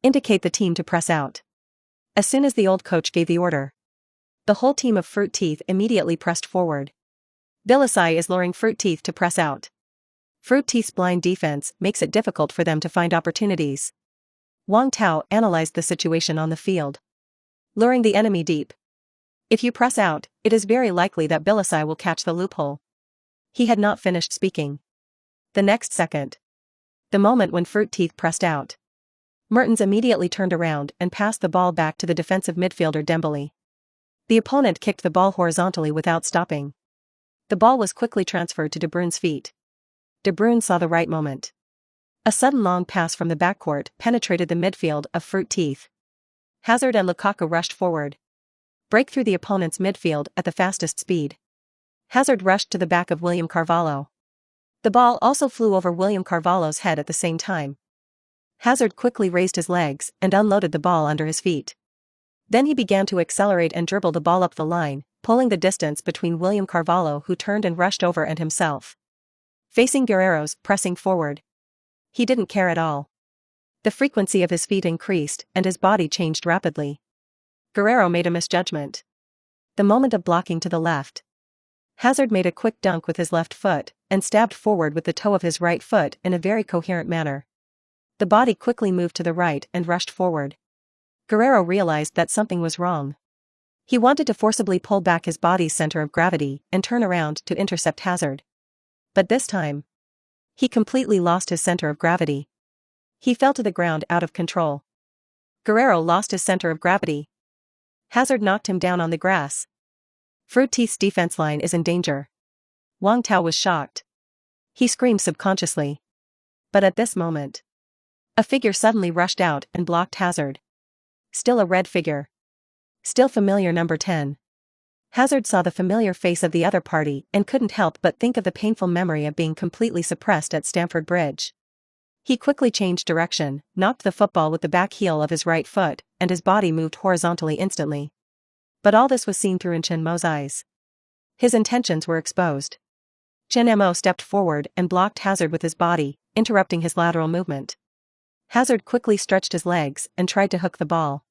Indicate the team to press out. As soon as the old coach gave the order, the whole team of Fruit Teeth immediately pressed forward. Billis is luring Fruit Teeth to press out. Fruit Teeth's blind defense makes it difficult for them to find opportunities. Wang Tao analyzed the situation on the field. Luring the enemy deep. If you press out, it is very likely that Billis will catch the loophole. He had not finished speaking. The next second, the moment when Fruit Teeth pressed out, Mertens immediately turned around and passed the ball back to the defensive midfielder Dembele. The opponent kicked the ball horizontally without stopping. The ball was quickly transferred to De Bruyne's feet. De Bruyne saw the right moment. A sudden long pass from the backcourt penetrated the midfield of Fruit Teeth. Hazard and Lukaku rushed forward. Break through the opponent's midfield at the fastest speed. Hazard rushed to the back of William Carvalho. The ball also flew over William Carvalho's head at the same time. Hazard quickly raised his legs and unloaded the ball under his feet. Then he began to accelerate and dribble the ball up the line, pulling the distance between William Carvalho, who turned and rushed over, and himself. Facing Guerrero's, pressing forward. He didn't care at all. The frequency of his feet increased and his body changed rapidly. Guerrero made a misjudgment. The moment of blocking to the left. Hazard made a quick dunk with his left foot and stabbed forward with the toe of his right foot in a very coherent manner. The body quickly moved to the right and rushed forward. Guerrero realized that something was wrong. He wanted to forcibly pull back his body's center of gravity and turn around to intercept Hazard. But this time, he completely lost his center of gravity. He fell to the ground out of control. Guerrero lost his center of gravity. Hazard knocked him down on the grass. Fruit Teeth's defense line is in danger. Wang Tao was shocked. He screamed subconsciously. But at this moment, a figure suddenly rushed out and blocked Hazard. Still a red figure. Still familiar number 10. Hazard saw the familiar face of the other party and couldn't help but think of the painful memory of being completely suppressed at Stamford Bridge. He quickly changed direction, knocked the football with the back heel of his right foot, and his body moved horizontally instantly. But all this was seen through in Chen Mo's eyes. His intentions were exposed. Chen Mo stepped forward and blocked Hazard with his body, interrupting his lateral movement. Hazard quickly stretched his legs and tried to hook the ball.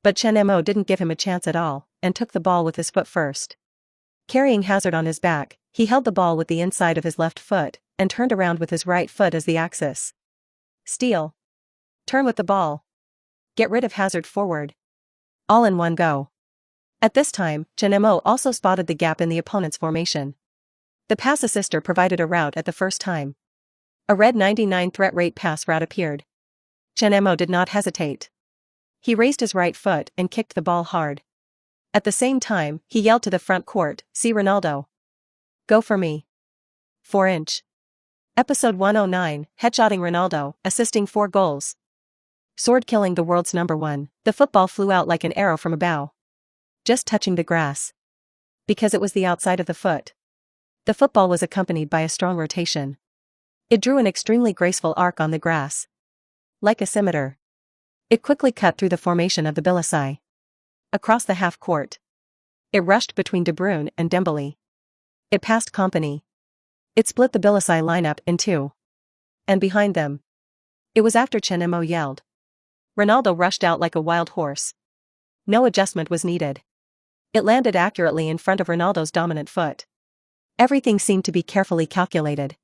But Chen Mo didn't give him a chance at all, and took the ball with his foot first. Carrying Hazard on his back, he held the ball with the inside of his left foot, and turned around with his right foot as the axis. Steal. Turn with the ball. Get rid of Hazard forward. All in one go. At this time, Chen Mo also spotted the gap in the opponent's formation. The pass assister provided a route at the first time. A red 99 threat rate pass route appeared. Chen Mo did not hesitate. He raised his right foot and kicked the ball hard. At the same time, he yelled to the front court, "See Ronaldo. Go for me." 4-inch. Episode 109, Headshotting Ronaldo, assisting 4 goals. Sword killing the world's number 1, the football flew out like an arrow from a bow. Just touching the grass. Because it was the outside of the foot. The football was accompanied by a strong rotation. It drew an extremely graceful arc on the grass. Like a scimitar. It quickly cut through the formation of the Bilisai. Across the half-court. It rushed between De Bruyne and Dembele. It passed Kompany. It split the Bilisai lineup in 2. And behind them. It was after Chen Mo yelled. Ronaldo rushed out like a wild horse. No adjustment was needed. It landed accurately in front of Ronaldo's dominant foot. Everything seemed to be carefully calculated.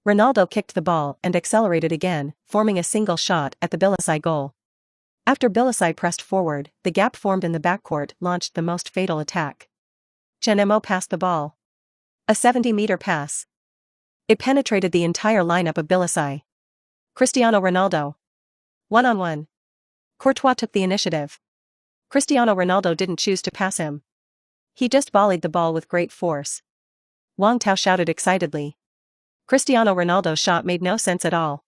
Ronaldo kicked the ball and accelerated again, forming a single shot at the Bilisai goal. After Bilisai pressed forward, the gap formed in the backcourt launched the most fatal attack. Chen Mo passed the ball. A 70-meter pass. It penetrated the entire lineup of Bilisai. Cristiano Ronaldo. 1-on-1. Courtois took the initiative. Cristiano Ronaldo didn't choose to pass him. He just volleyed the ball with great force. Wang Tao shouted excitedly. Cristiano Ronaldo's shot made no sense at all.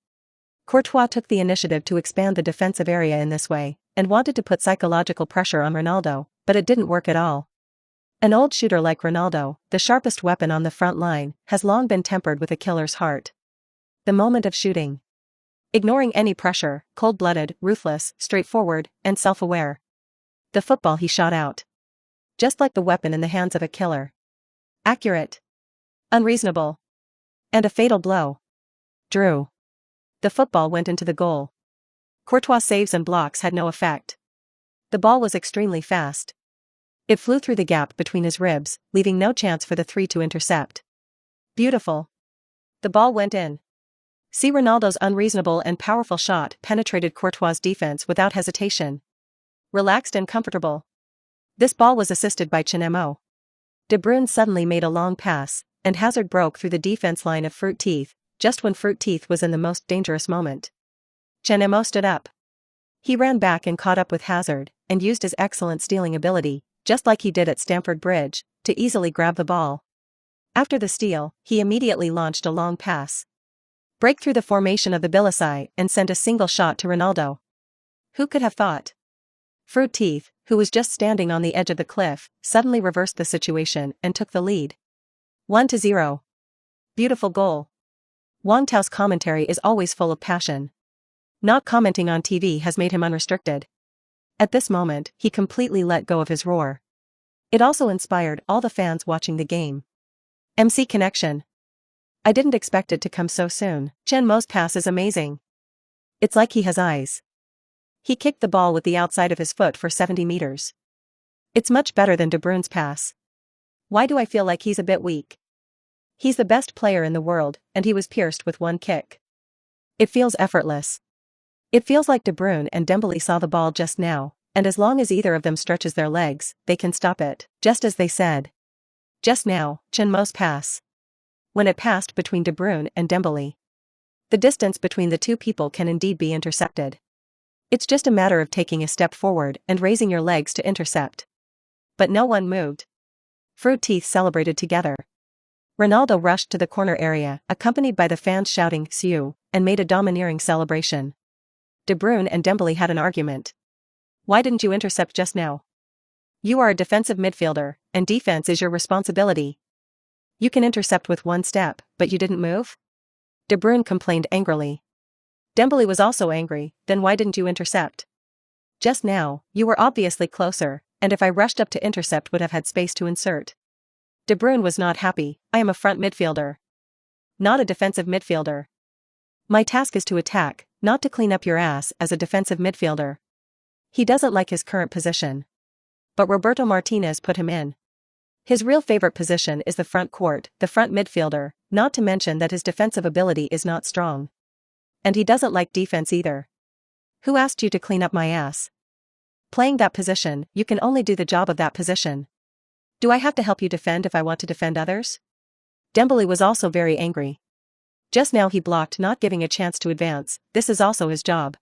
Courtois took the initiative to expand the defensive area in this way, and wanted to put psychological pressure on Ronaldo, but it didn't work at all. An old shooter like Ronaldo, the sharpest weapon on the front line, has long been tempered with a killer's heart. The moment of shooting. Ignoring any pressure, cold-blooded, ruthless, straightforward, and self-aware. The football he shot out. Just like the weapon in the hands of a killer. Accurate. Unreasonable. And a fatal blow. Drew. The football went into the goal. Courtois' saves and blocks had no effect. The ball was extremely fast. It flew through the gap between his ribs, leaving no chance for the 3 to intercept. Beautiful. The ball went in. See Ronaldo's unreasonable and powerful shot penetrated Courtois' defense without hesitation. Relaxed and comfortable. This ball was assisted by Chen Mo. De Bruyne suddenly made a long pass, and Hazard broke through the defense line of Fruit Teeth, just when Fruit Teeth was in the most dangerous moment. Chen Mo stood up. He ran back and caught up with Hazard, and used his excellent stealing ability, just like he did at Stamford Bridge, to easily grab the ball. After the steal, he immediately launched a long pass. Break through the formation of the Bilisai and send a single shot to Ronaldo. Who could have thought? Fruit Teeth, who was just standing on the edge of the cliff, suddenly reversed the situation and took the lead. 1-0. Beautiful goal. Wang Tao's commentary is always full of passion. Not commenting on TV has made him unrestricted. At this moment, he completely let go of his roar. It also inspired all the fans watching the game. MC Connection. I didn't expect it to come so soon. Chen Mo's pass is amazing. It's like he has eyes. He kicked the ball with the outside of his foot for 70 meters. It's much better than De Bruyne's pass. Why do I feel like he's a bit weak? He's the best player in the world, and he was pierced with one kick. It feels effortless. It feels like De Bruyne and Dembele saw the ball just now, and as long as either of them stretches their legs, they can stop it, just as they said. Just now, Chen Mo's pass. When it passed between De Bruyne and Dembele. The distance between the two people can indeed be intercepted. It's just a matter of taking a step forward and raising your legs to intercept. But no one moved. Fruit teeth celebrated together. Ronaldo rushed to the corner area, accompanied by the fans shouting "Siu," and made a domineering celebration. De Bruyne and Dembele had an argument. Why didn't you intercept just now? You are a defensive midfielder, and defense is your responsibility. You can intercept with one step, but you didn't move? De Bruyne complained angrily. Dembele was also angry. Then why didn't you intercept? Just now, you were obviously closer, and if I rushed up to intercept would have had space to insert. De Bruyne was not happy. I am a front midfielder. Not a defensive midfielder. My task is to attack, not to clean up your ass as a defensive midfielder. He doesn't like his current position. But Roberto Martinez put him in. His real favorite position is the front court, the front midfielder, not to mention that his defensive ability is not strong. And he doesn't like defense either. Who asked you to clean up my ass? Playing that position, you can only do the job of that position. Do I have to help you defend if I want to defend others? Dembele was also very angry. Just now he blocked, not giving a chance to advance. This is also his job.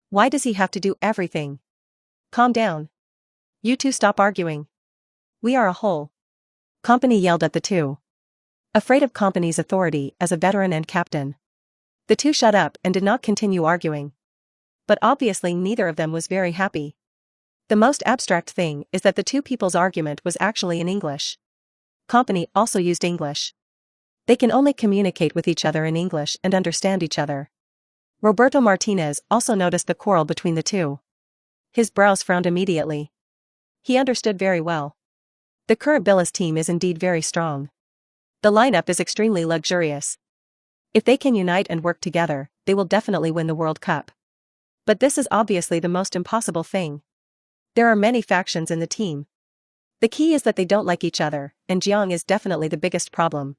Why does he have to do everything? Calm down. You two stop arguing. We are a whole. Kompany yelled at the two. Afraid of Kompany's authority as a veteran and captain. The two shut up and did not continue arguing. But obviously neither of them was very happy. The most abstract thing is that the two people's argument was actually in English. Kompany also used English. They can only communicate with each other in English and understand each other. Roberto Martinez also noticed the quarrel between the two. His brows frowned immediately. He understood very well. The current Billis team is indeed very strong. The lineup is extremely luxurious. If they can unite and work together, they will definitely win the World Cup. But this is obviously the most impossible thing. There are many factions in the team. The key is that they don't like each other, and Jiang is definitely the biggest problem.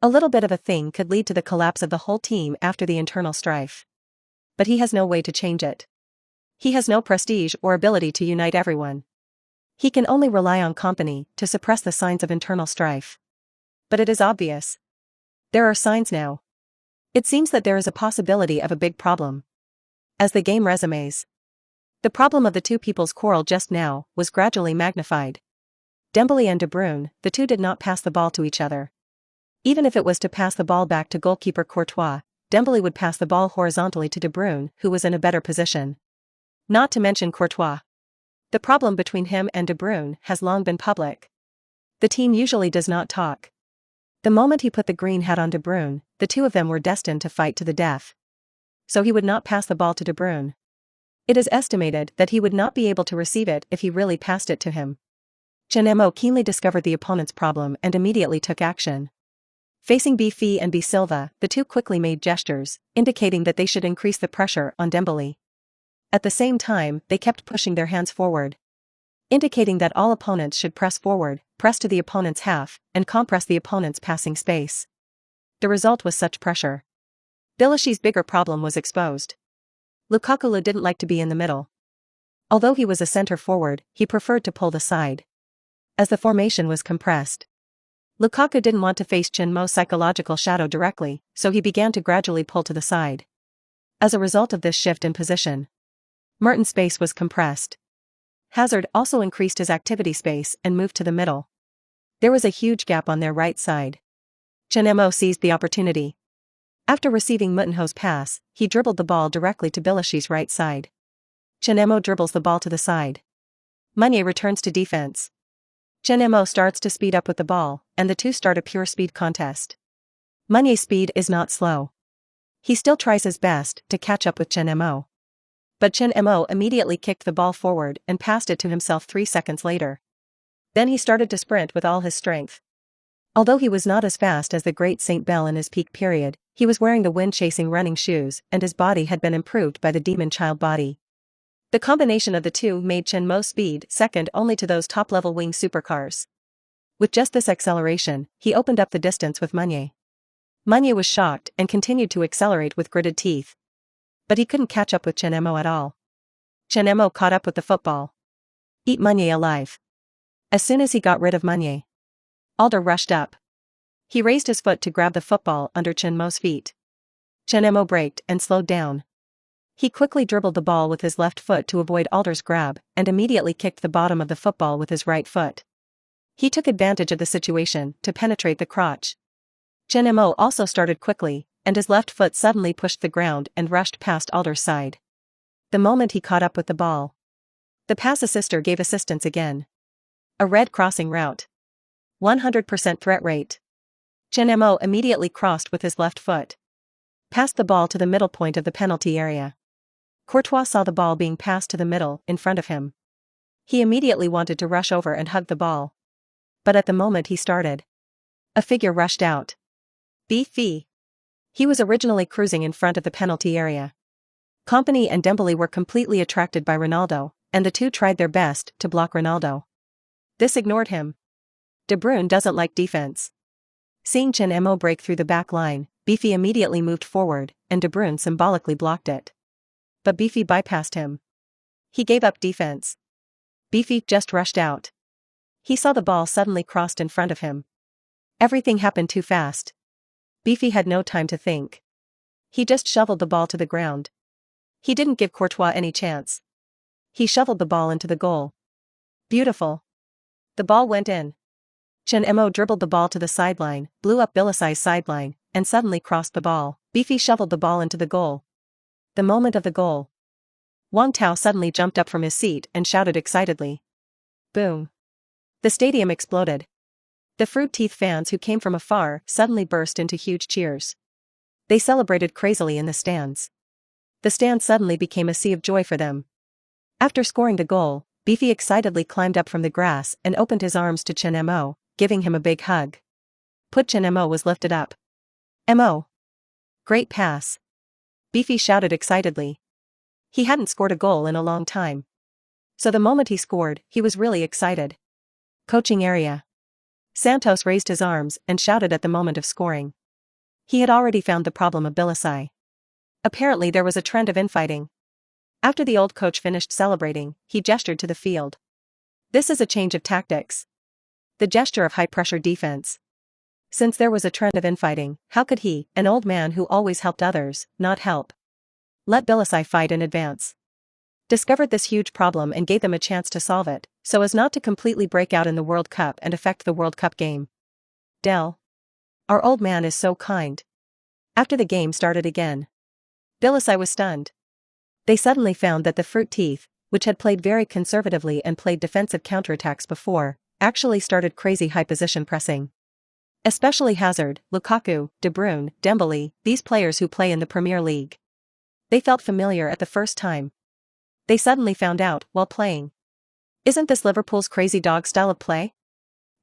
A little bit of a thing could lead to the collapse of the whole team after the internal strife. But he has no way to change it. He has no prestige or ability to unite everyone. He can only rely on Kompany to suppress the signs of internal strife. But it is obvious. There are signs now. It seems that there is a possibility of a big problem. As the game resumes, the problem of the two people's quarrel just now was gradually magnified. Dembele and De Bruyne, the two did not pass the ball to each other. Even if it was to pass the ball back to goalkeeper Courtois, Dembele would pass the ball horizontally to De Bruyne, who was in a better position. Not to mention Courtois. The problem between him and De Bruyne has long been public. The team usually does not talk. The moment he put the green hat on De Bruyne, the two of them were destined to fight to the death. So he would not pass the ball to De Bruyne. It is estimated that he would not be able to receive it if he really passed it to him. Chenmo keenly discovered the opponent's problem and immediately took action. Facing Bfi and B Silva, the two quickly made gestures, indicating that they should increase the pressure on Dembele. At the same time, they kept pushing their hands forward, indicating that all opponents should press forward, press to the opponent's half, and compress the opponent's passing space. The result was such pressure. Bilishi's bigger problem was exposed. Lukaku didn't like to be in the middle. Although he was a center forward, he preferred to pull the side. As the formation was compressed, Lukaku didn't want to face Chenmo's psychological shadow directly, so he began to gradually pull to the side. As a result of this shift in position, Mertens' space was compressed. Hazard also increased his activity space and moved to the middle. There was a huge gap on their right side. Chenmo seized the opportunity. After receiving Moutinho's pass, he dribbled the ball directly to Bilishi's right side. Chenmo dribbles the ball to the side. Meunier returns to defense. Chenmo starts to speed up with the ball, and the two start a pure speed contest. Meunier's speed is not slow. He still tries his best to catch up with Chenmo. But Chenmo immediately kicked the ball forward and passed it to himself 3 seconds later. Then he started to sprint with all his strength. Although he was not as fast as the great Saint Bell in his peak period, he was wearing the wind-chasing running shoes and his body had been improved by the demon child body. The combination of the two made Chenmo's speed second only to those top-level wing supercars. With just this acceleration, he opened up the distance with Meunier. Meunier was shocked and continued to accelerate with gritted teeth. But he couldn't catch up with Chenmo at all. Chenmo caught up with the football. Eat Meunier alive. As soon as he got rid of Meunier, Alder rushed up. He raised his foot to grab the football under Chenmo's feet. Chenmo braked and slowed down. He quickly dribbled the ball with his left foot to avoid Alder's grab and immediately kicked the bottom of the football with his right foot. He took advantage of the situation to penetrate the crotch. Chenmo also started quickly, and his left foot suddenly pushed the ground and rushed past Alder's side. The moment he caught up with the ball, the pass assister gave assistance again. A red crossing route. 100% threat rate. Chenmo immediately crossed with his left foot. Passed the ball to the middle point of the penalty area. Courtois saw the ball being passed to the middle in front of him. He immediately wanted to rush over and hug the ball. But at the moment he started, a figure rushed out. Beefy. He was originally cruising in front of the penalty area. Kompany and Dembele were completely attracted by Ronaldo, and the two tried their best to block Ronaldo. This ignored him. De Bruyne doesn't like defense. Seeing Chenmo break through the back line, Beefy immediately moved forward, and De Bruyne symbolically blocked it. But Beefy bypassed him. He gave up defense. Beefy just rushed out. He saw the ball suddenly crossed in front of him. Everything happened too fast. Beefy had no time to think. He just shoveled the ball to the ground. He didn't give Courtois any chance. He shoveled the ball into the goal. Beautiful. The ball went in. Chenmo dribbled the ball to the sideline, blew up Bilisai's sideline, and suddenly crossed the ball. Beefy shoveled the ball into the goal. The moment of the goal, Wang Tao suddenly jumped up from his seat and shouted excitedly. Boom. The stadium exploded. The Fruit Teeth fans who came from afar suddenly burst into huge cheers. They celebrated crazily in the stands. The stand suddenly became a sea of joy for them. After scoring the goal, Beefy excitedly climbed up from the grass and opened his arms to Chenmo, giving him a big hug. Chenmo was lifted up. Mo. Great pass. Beefy shouted excitedly. He hadn't scored a goal in a long time. So the moment he scored, he was really excited. Coaching area. Santos raised his arms and shouted at the moment of scoring. He had already found the problem of Bilisai. Apparently there was a trend of infighting. After the old coach finished celebrating, he gestured to the field. This is a change of tactics. The gesture of high-pressure defense. Since there was a trend of infighting, how could he, an old man who always helped others, not help? Let Bilisai fight in advance. Discovered this huge problem and gave them a chance to solve it, so as not to completely break out in the World Cup and affect the World Cup game. Del. Our old man is so kind. After the game started again, Bilisai was stunned. They suddenly found that the Fruit Teeth, which had played very conservatively and played defensive counterattacks before, actually started crazy high position pressing. Especially Hazard, Lukaku, De Bruyne, Dembele, these players who play in the Premier League. They felt familiar at the first time. They suddenly found out, while playing. Isn't this Liverpool's crazy dog style of play?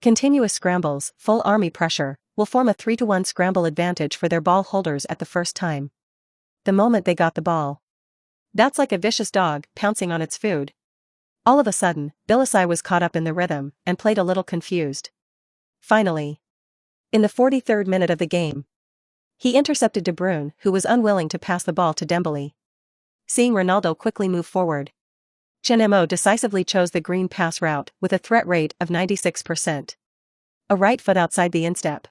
Continuous scrambles, full army pressure, will form a 3-to-1 scramble advantage for their ball holders at the first time. The moment they got the ball. That's like a vicious dog pouncing on its food. All of a sudden, Bilisai was caught up in the rhythm and played a little confused. Finally, in the 43rd minute of the game, he intercepted De Bruyne, who was unwilling to pass the ball to Dembele. Seeing Ronaldo quickly move forward, Chenmo decisively chose the green pass route with a threat rate of 96%. A right foot outside the instep.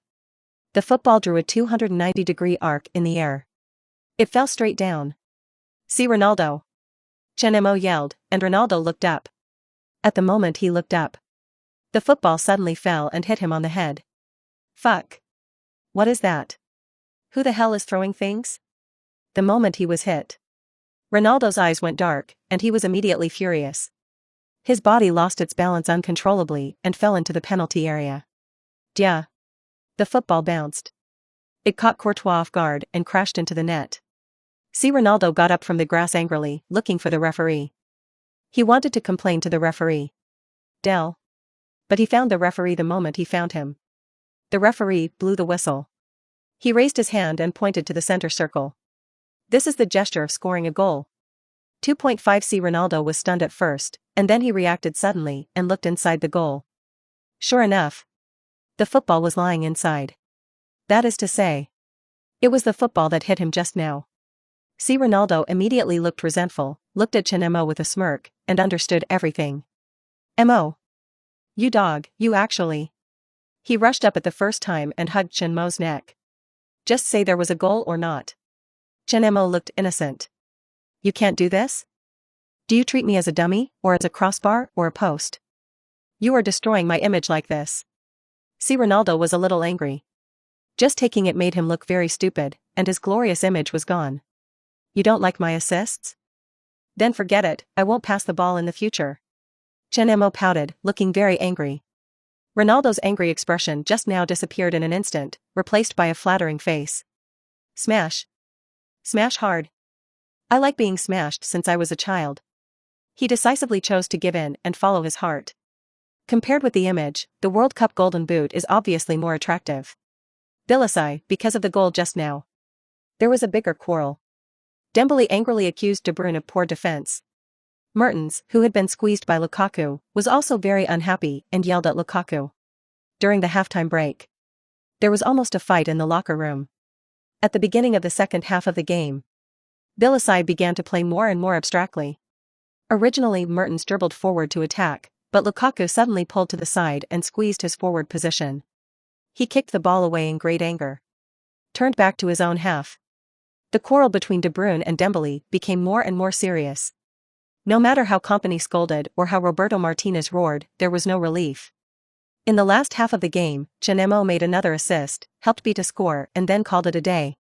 The football drew a 290-degree arc in the air. It fell straight down. See Ronaldo! Chenmo yelled, and Ronaldo looked up. At the moment he looked up, the football suddenly fell and hit him on the head. Fuck. What is that? Who the hell is throwing things? The moment he was hit, Ronaldo's eyes went dark, and he was immediately furious. His body lost its balance uncontrollably and fell into the penalty area. Yeah. The football bounced. It caught Courtois off guard and crashed into the net. See Ronaldo got up from the grass angrily, looking for the referee. He wanted to complain to the referee. Del. But he found the referee the moment he found him. The referee blew the whistle. He raised his hand and pointed to the center circle. This is the gesture of scoring a goal. 2.5C Ronaldo was stunned at first, and then he reacted suddenly and looked inside the goal. Sure enough, the football was lying inside. That is to say, it was the football that hit him just now. See, Ronaldo immediately looked resentful, looked at Chenmo with a smirk, and understood everything. Mo. You dog, you actually. He rushed up at the first time and hugged Chenmo's neck. Just say there was a goal or not. Chenmo looked innocent. You can't do this? Do you treat me as a dummy, or as a crossbar, or a post? You are destroying my image like this. See, Ronaldo was a little angry. Just taking it made him look very stupid, and his glorious image was gone. You don't like my assists? Then forget it, I won't pass the ball in the future. Chenmo pouted, looking very angry. Ronaldo's angry expression just now disappeared in an instant, replaced by a flattering face. Smash. Smash hard. I like being smashed since I was a child. He decisively chose to give in and follow his heart. Compared with the image, the World Cup Golden Boot is obviously more attractive. Bilisai, because of the goal just now. There was a bigger quarrel. Dembele angrily accused De Bruyne of poor defense. Mertens, who had been squeezed by Lukaku, was also very unhappy and yelled at Lukaku. During the halftime break, there was almost a fight in the locker room. At the beginning of the second half of the game, Bilisai began to play more and more abstractly. Originally, Mertens dribbled forward to attack, but Lukaku suddenly pulled to the side and squeezed his forward position. He kicked the ball away in great anger. Turned back to his own half. The quarrel between De Bruyne and Dembele became more and more serious. No matter how Kompany scolded or how Roberto Martinez roared, there was no relief. In the last half of the game, Chenmo made another assist, helped beat a score and then called it a day.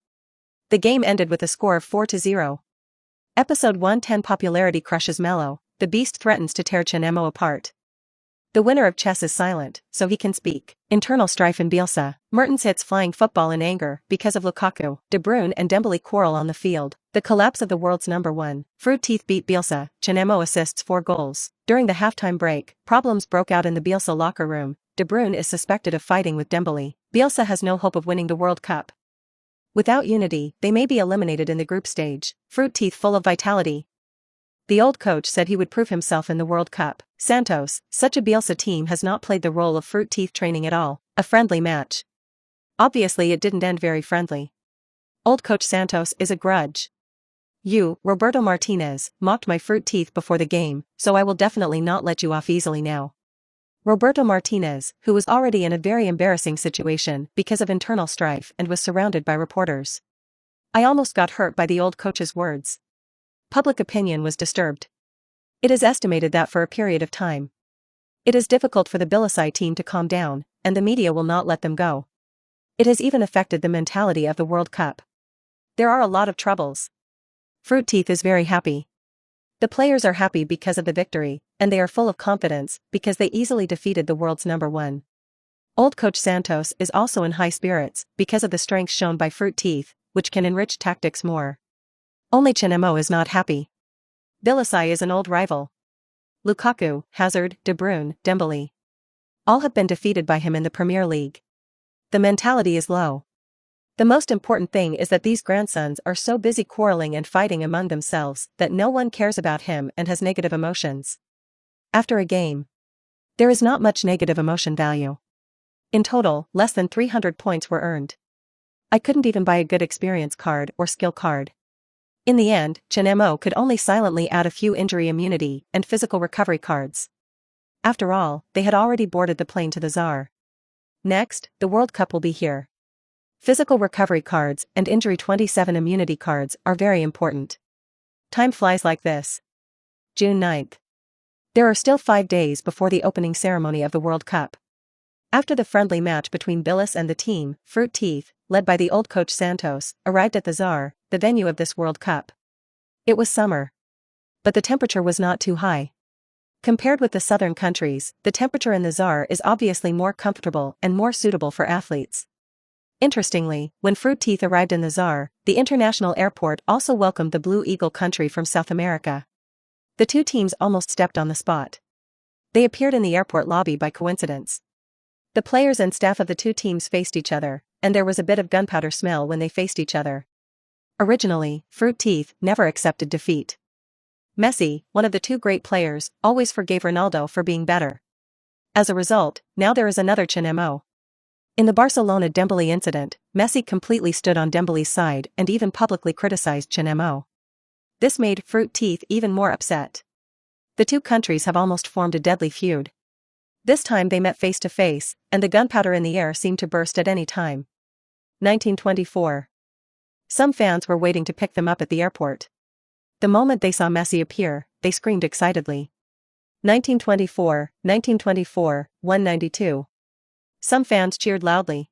The game ended with a score of 4-0. Episode 110. Popularity crushes Melo, the beast threatens to tear Chenmo apart. The winner of chess is silent, so he can speak. Internal strife in Bielsa. Mertens hits flying football in anger because of Lukaku. De Bruyne and Dembele quarrel on the field. The collapse of the world's #1. Fruit teeth beat Bielsa. Chenmo assists 4 goals. During the halftime break, problems broke out in the Bielsa locker room. De Bruyne is suspected of fighting with Dembele. Bielsa has no hope of winning the World Cup. Without unity, they may be eliminated in the group stage. Fruit teeth full of vitality. The old coach said he would prove himself in the World Cup. Santos, such a Bielsa team has not played the role of fruit teeth training at all. A friendly match. Obviously it didn't end very friendly. Old coach Santos is a grudge. You, Roberto Martinez, mocked my fruit teeth before the game, so I will definitely not let you off easily now. Roberto Martinez, who was already in a very embarrassing situation because of internal strife and was surrounded by reporters. I almost got hurt by the old coach's words. Public opinion was disturbed. It is estimated that for a period of time, it is difficult for the Bilisai team to calm down, and the media will not let them go. It has even affected the mentality of the World Cup. There are a lot of troubles. Fruit teeth is very happy. The players are happy because of the victory, and they are full of confidence because they easily defeated the world's #1. Old coach Santos is also in high spirits because of the strength shown by fruit teeth, which can enrich tactics more. Only Chenmo is not happy. Bilisai is an old rival. Lukaku, Hazard, De Bruyne, Dembele. All have been defeated by him in the Premier League. The mentality is low. The most important thing is that these grandsons are so busy quarreling and fighting among themselves that no one cares about him and has negative emotions. After a game, there is not much negative emotion value. In total, less than 300 points were earned. I couldn't even buy a good experience card or skill card. In the end, Chenmo could only silently add a few injury immunity and physical recovery cards. After all, they had already boarded the plane to the Tsar. Next, the World Cup will be here. Physical recovery cards and injury 27 immunity cards are very important. Time flies like this. June 9th. There are still 5 days before the opening ceremony of the World Cup. After the friendly match between Bilis and the team, Fruit Teeth, led by the old coach Santos, arrived at the Tsar, the venue of this World Cup. It was summer. But the temperature was not too high. Compared with the southern countries, the temperature in the Tsar is obviously more comfortable and more suitable for athletes. Interestingly, when Fruit Teeth arrived in the Tsar, the international airport also welcomed the Blue Eagle country from South America. The two teams almost stepped on the spot. They appeared in the airport lobby by coincidence. The players and staff of the two teams faced each other, and there was a bit of gunpowder smell when they faced each other. Originally, Fruit Teeth never accepted defeat. Messi, one of the two great players, always forgave Ronaldo for being better. As a result, now there is another Chenmo. In the Barcelona Dembele incident, Messi completely stood on Dembele's side and even publicly criticized Chenmo. This made Fruit Teeth even more upset. The two countries have almost formed a deadly feud. This time they met face to face, and the gunpowder in the air seemed to burst at any time. 1924. Some fans were waiting to pick them up at the airport. The moment they saw Messi appear, they screamed excitedly. 1924, 192. Some fans cheered loudly.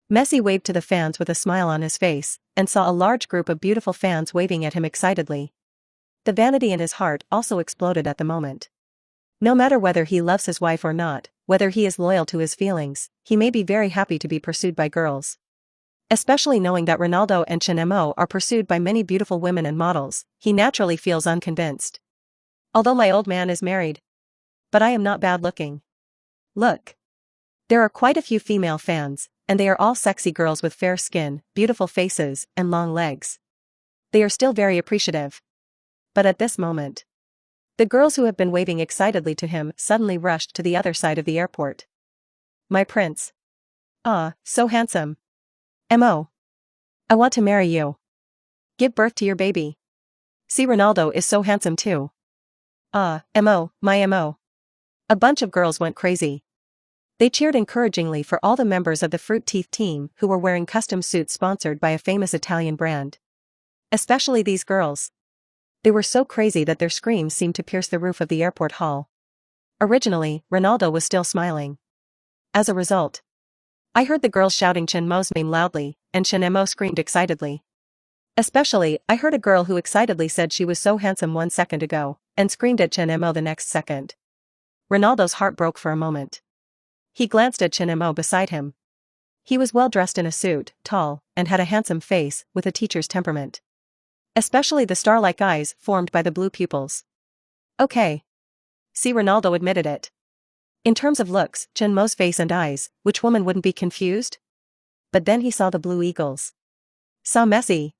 Messi waved to the fans with a smile on his face, and saw a large group of beautiful fans waving at him excitedly. The vanity in his heart also exploded at the moment. No matter whether he loves his wife or not, whether he is loyal to his feelings, he may be very happy to be pursued by girls. Especially knowing that Ronaldo and Chenmo are pursued by many beautiful women and models, he naturally feels unconvinced. Although my old man is married. But I am not bad looking. Look. There are quite a few female fans, and they are all sexy girls with fair skin, beautiful faces, and long legs. They are still very appreciative. But at this moment, the girls who have been waving excitedly to him suddenly rushed to the other side of the airport. My prince. Ah, so handsome. Mo. I want to marry you. Give birth to your baby. See, Ronaldo is so handsome too. Ah, Mo, my Mo. A bunch of girls went crazy. They cheered encouragingly for all the members of the Fruit Teeth team who were wearing custom suits sponsored by a famous Italian brand. Especially these girls. They were so crazy that their screams seemed to pierce the roof of the airport hall. Originally, Ronaldo was still smiling. As a result, I heard the girls shouting Chen Mo's name loudly, and Chen Mo screamed excitedly. Especially, I heard a girl who excitedly said she was so handsome 1 second ago, and screamed at Chen Mo the next second. Ronaldo's heart broke for a moment. He glanced at Chen Mo beside him. He was well dressed in a suit, tall, and had a handsome face, with a teacher's temperament. Especially the star-like eyes formed by the blue pupils. Okay. See, Ronaldo admitted it. In terms of looks, Chen Mo's face and eyes, which woman wouldn't be confused? But then he saw the blue eagles. Saw Messi.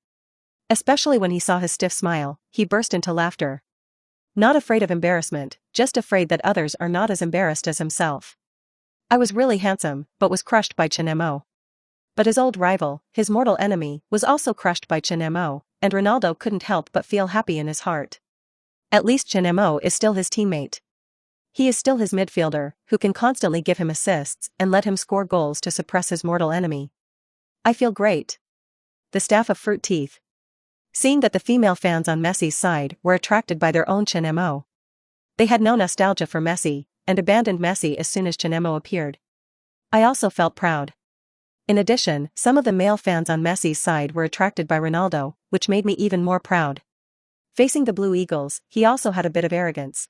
Especially when he saw his stiff smile, he burst into laughter. Not afraid of embarrassment, just afraid that others are not as embarrassed as himself. I was really handsome, but was crushed by Chen Mo. But his old rival, his mortal enemy, was also crushed by Chen Mo, and Ronaldo couldn't help but feel happy in his heart. At least Chen Mo is still his teammate. He is still his midfielder, who can constantly give him assists and let him score goals to suppress his mortal enemy. I feel great. The staff of Fruit Teeth. Seeing that the female fans on Messi's side were attracted by their own Chen Mo. They had no nostalgia for Messi, and abandoned Messi as soon as Chen Mo appeared. I also felt proud. In addition, some of the male fans on Messi's side were attracted by Ronaldo, which made me even more proud. Facing the Blue Eagles, he also had a bit of arrogance.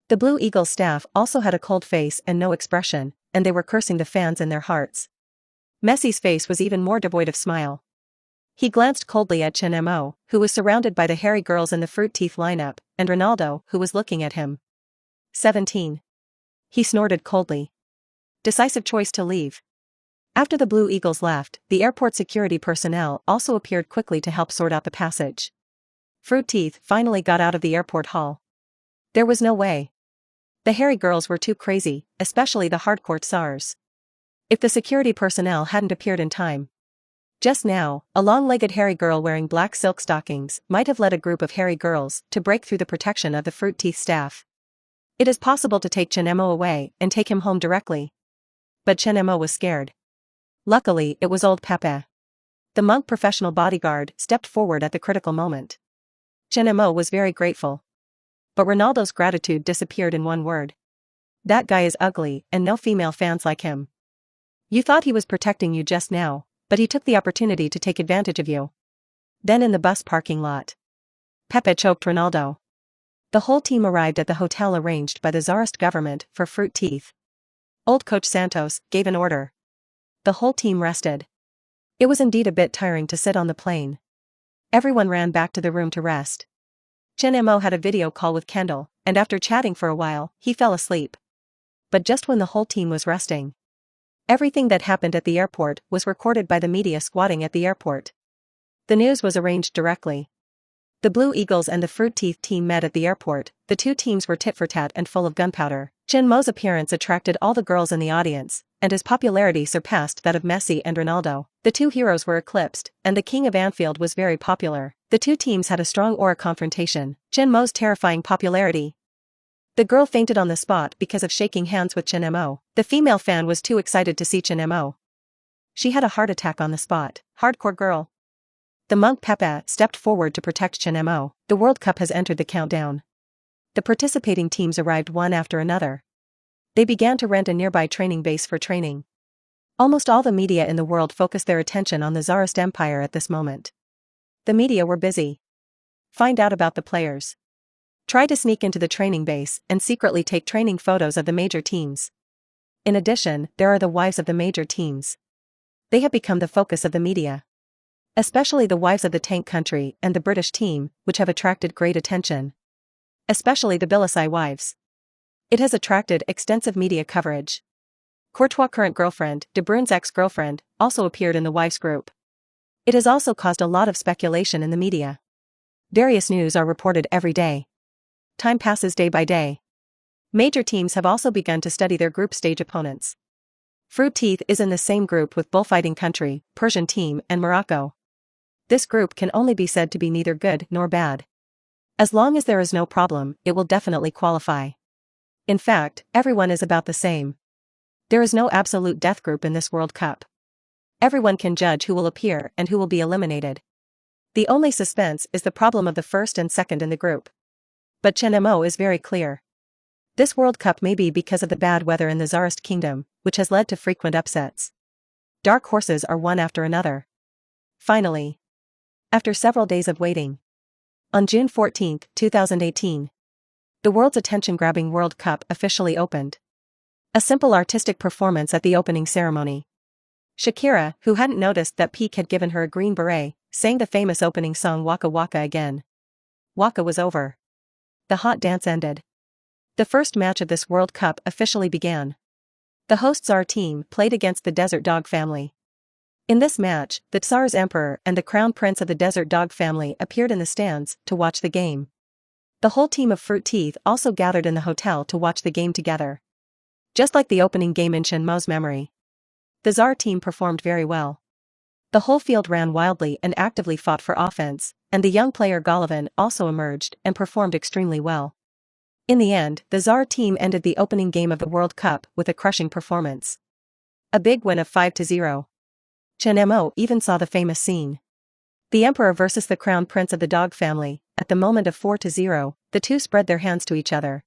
The Blue Eagles staff also had a cold face and no expression, and they were cursing the fans in their hearts. Messi's face was even more devoid of smile. He glanced coldly at Chen Mo, who was surrounded by the hairy girls in the Fruit Teeth lineup, and Ronaldo, who was looking at him. 17. He snorted coldly. Decisive choice to leave. After the Blue Eagles left, the airport security personnel also appeared quickly to help sort out the passage. Fruit Teeth finally got out of the airport hall. There was no way. The hairy girls were too crazy, especially the hardcore SARS. If the security personnel hadn't appeared in time. Just now, a long-legged hairy girl wearing black silk stockings might have led a group of hairy girls to break through the protection of the Fruit Teeth staff. It is possible to take Chen Mo away and take him home directly. But Chen Mo was scared. Luckily, it was old Pepe. The monk professional bodyguard stepped forward at the critical moment. Chen Mo was very grateful. But Ronaldo's gratitude disappeared in one word. That guy is ugly, and no female fans like him. You thought he was protecting you just now, but he took the opportunity to take advantage of you. Then in the bus parking lot, Pepe choked Ronaldo. The whole team arrived at the hotel arranged by the Tsarist government for Fruit Teeth. Old coach Santos gave an order. The whole team rested. It was indeed a bit tiring to sit on the plane. Everyone ran back to the room to rest. Chen Mo had a video call with Kendall, and after chatting for a while, he fell asleep. But just when the whole team was resting, everything that happened at the airport was recorded by the media squatting at the airport. The news was arranged directly. The Blue Eagles and the Fruit Teeth team met at the airport. The two teams were tit-for-tat and full of gunpowder. Chen Mo's appearance attracted all the girls in the audience, and his popularity surpassed that of Messi and Ronaldo. The two heroes were eclipsed, and the King of Anfield was very popular. The two teams had a strong aura confrontation, Chen Mo's terrifying popularity. The girl fainted on the spot because of shaking hands with Chen Mo. The female fan was too excited to see Chen Mo. She had a heart attack on the spot. Hardcore girl. The monk Pepe stepped forward to protect Chen Mo. The World Cup has entered the countdown. The participating teams arrived one after another. They began to rent a nearby training base for training. Almost all the media in the world focused their attention on the Tsarist Empire at this moment. The media were busy. Find out about the players. Try to sneak into the training base and secretly take training photos of the major teams. In addition, there are the wives of the major teams. They have become the focus of the media. Especially the wives of the tank country and the British team, which have attracted great attention. Especially the Bilisai wives. It has attracted extensive media coverage. Courtois' current girlfriend, De Bruyne's ex-girlfriend, also appeared in the wives group. It has also caused a lot of speculation in the media. Various news are reported every day. Time passes day by day. Major teams have also begun to study their group stage opponents. Fruit Teeth is in the same group with bullfighting country, Persian team, and Morocco. This group can only be said to be neither good nor bad. As long as there is no problem, it will definitely qualify. In fact, everyone is about the same. There is no absolute death group in this World Cup. Everyone can judge who will appear and who will be eliminated. The only suspense is the problem of the first and second in the group. But Chenmo is very clear. This World Cup may be because of the bad weather in the Tsarist kingdom, which has led to frequent upsets. Dark horses are one after another. Finally. After several days of waiting. On June 14, 2018. The world's attention-grabbing World Cup officially opened. A simple artistic performance at the opening ceremony. Shakira, who hadn't noticed that Peak had given her a green beret, sang the famous opening song Waka Waka again. Waka was over. The hot dance ended. The first match of this World Cup officially began. The host Tsar team played against the Desert Dog family. In this match, the Tsar's emperor and the crown prince of the Desert Dog family appeared in the stands to watch the game. The whole team of Fruit Teeth also gathered in the hotel to watch the game together. Just like the opening game in Chenmo's memory. The Tsar team performed very well. The whole field ran wildly and actively fought for offense, and the young player Golovin also emerged and performed extremely well. In the end, the Tsar team ended the opening game of the World Cup with a crushing performance. A big win of 5-0. Chen Mo even saw the famous scene. The Emperor versus the Crown Prince of the Dog family. At the moment of 4-0, the two spread their hands to each other.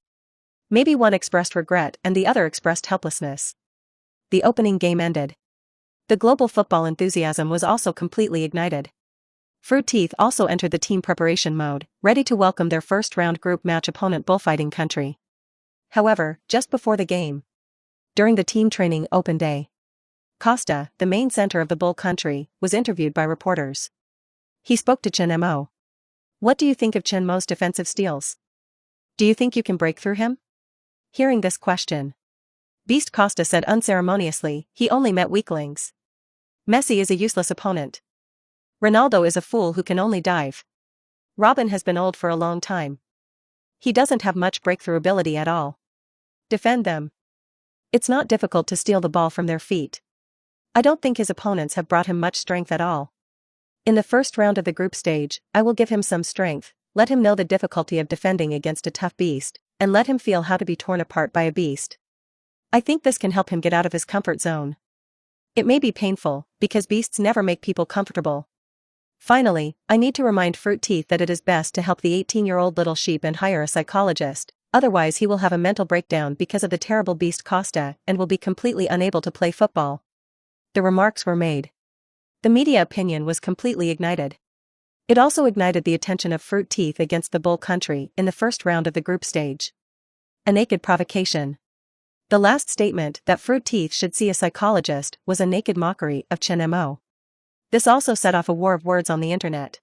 Maybe one expressed regret and the other expressed helplessness. The opening game ended. The global football enthusiasm was also completely ignited. Fruit Teeth also entered the team preparation mode, ready to welcome their first-round group match opponent bullfighting country. However, just before the game, during the team training open day, Costa, the main center of the bull country, was interviewed by reporters. He spoke to Chen Mo. What do you think of Chen Mo's defensive steals? Do you think you can break through him? Hearing this question, Beast Costa said unceremoniously, he only met weaklings. Messi is a useless opponent. Ronaldo is a fool who can only dive. Robin has been old for a long time. He doesn't have much breakthrough ability at all. Defend them. It's not difficult to steal the ball from their feet. I don't think his opponents have brought him much strength at all. In the first round of the group stage, I will give him some strength, let him know the difficulty of defending against a tough beast, and let him feel how to be torn apart by a beast. I think this can help him get out of his comfort zone. It may be painful, because beasts never make people comfortable. Finally, I need to remind Fruit Teeth that it is best to help the 18-year-old little sheep and hire a psychologist, otherwise he will have a mental breakdown because of the terrible Beast Costa and will be completely unable to play football. The remarks were made. The media opinion was completely ignited. It also ignited the attention of Fruit Teeth against the bull country in the first round of the group stage. A naked provocation. The last statement that Fruit Teeth should see a psychologist was a naked mockery of Chen Mo. This also set off a war of words on the internet.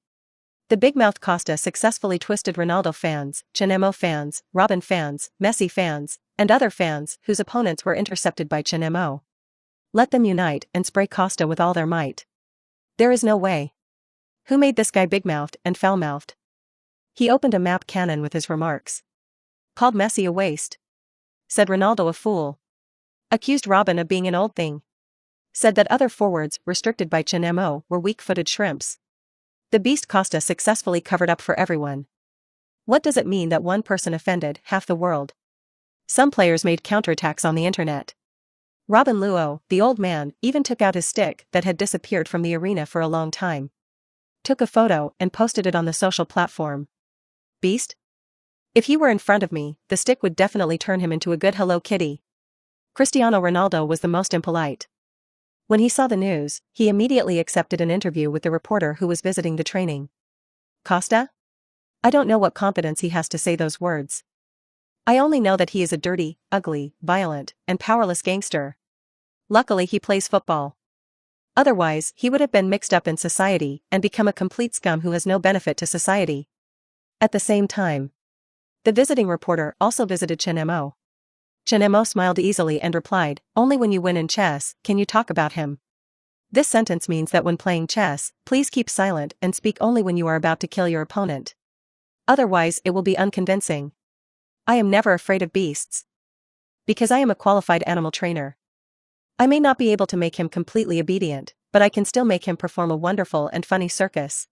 The big-mouthed Costa successfully twisted Ronaldo fans, Chen Mo fans, Robin fans, Messi fans, and other fans whose opponents were intercepted by Chen Mo. Let them unite and spray Costa with all their might. There is no way. Who made this guy big-mouthed and foul-mouthed? He opened a map cannon with his remarks. Called Messi a waste. Said Ronaldo a fool. Accused Robin of being an old thing. Said that other forwards restricted by Chen Mo were weak-footed shrimps. The beast Costa successfully covered up for everyone. What does it mean that one person offended half the world? Some players made counterattacks on the internet. Robin Luo, the old man, even took out his stick that had disappeared from the arena for a long time. Took a photo and posted it on the social platform. Beast? If he were in front of me, the stick would definitely turn him into a good Hello Kitty. Cristiano Ronaldo was the most impolite. When he saw the news, he immediately accepted an interview with the reporter who was visiting the training. Costa? I don't know what confidence he has to say those words. I only know that he is a dirty, ugly, violent, and powerless gangster. Luckily he plays football. Otherwise, he would have been mixed up in society and become a complete scum who has no benefit to society. At the same time, the visiting reporter also visited Chen Mo. Chen Mo smiled easily and replied, "Only when you win in chess can you talk about him." This sentence means that when playing chess, please keep silent and speak only when you are about to kill your opponent. Otherwise it will be unconvincing. I am never afraid of beasts. Because I am a qualified animal trainer. I may not be able to make him completely obedient, but I can still make him perform a wonderful and funny circus.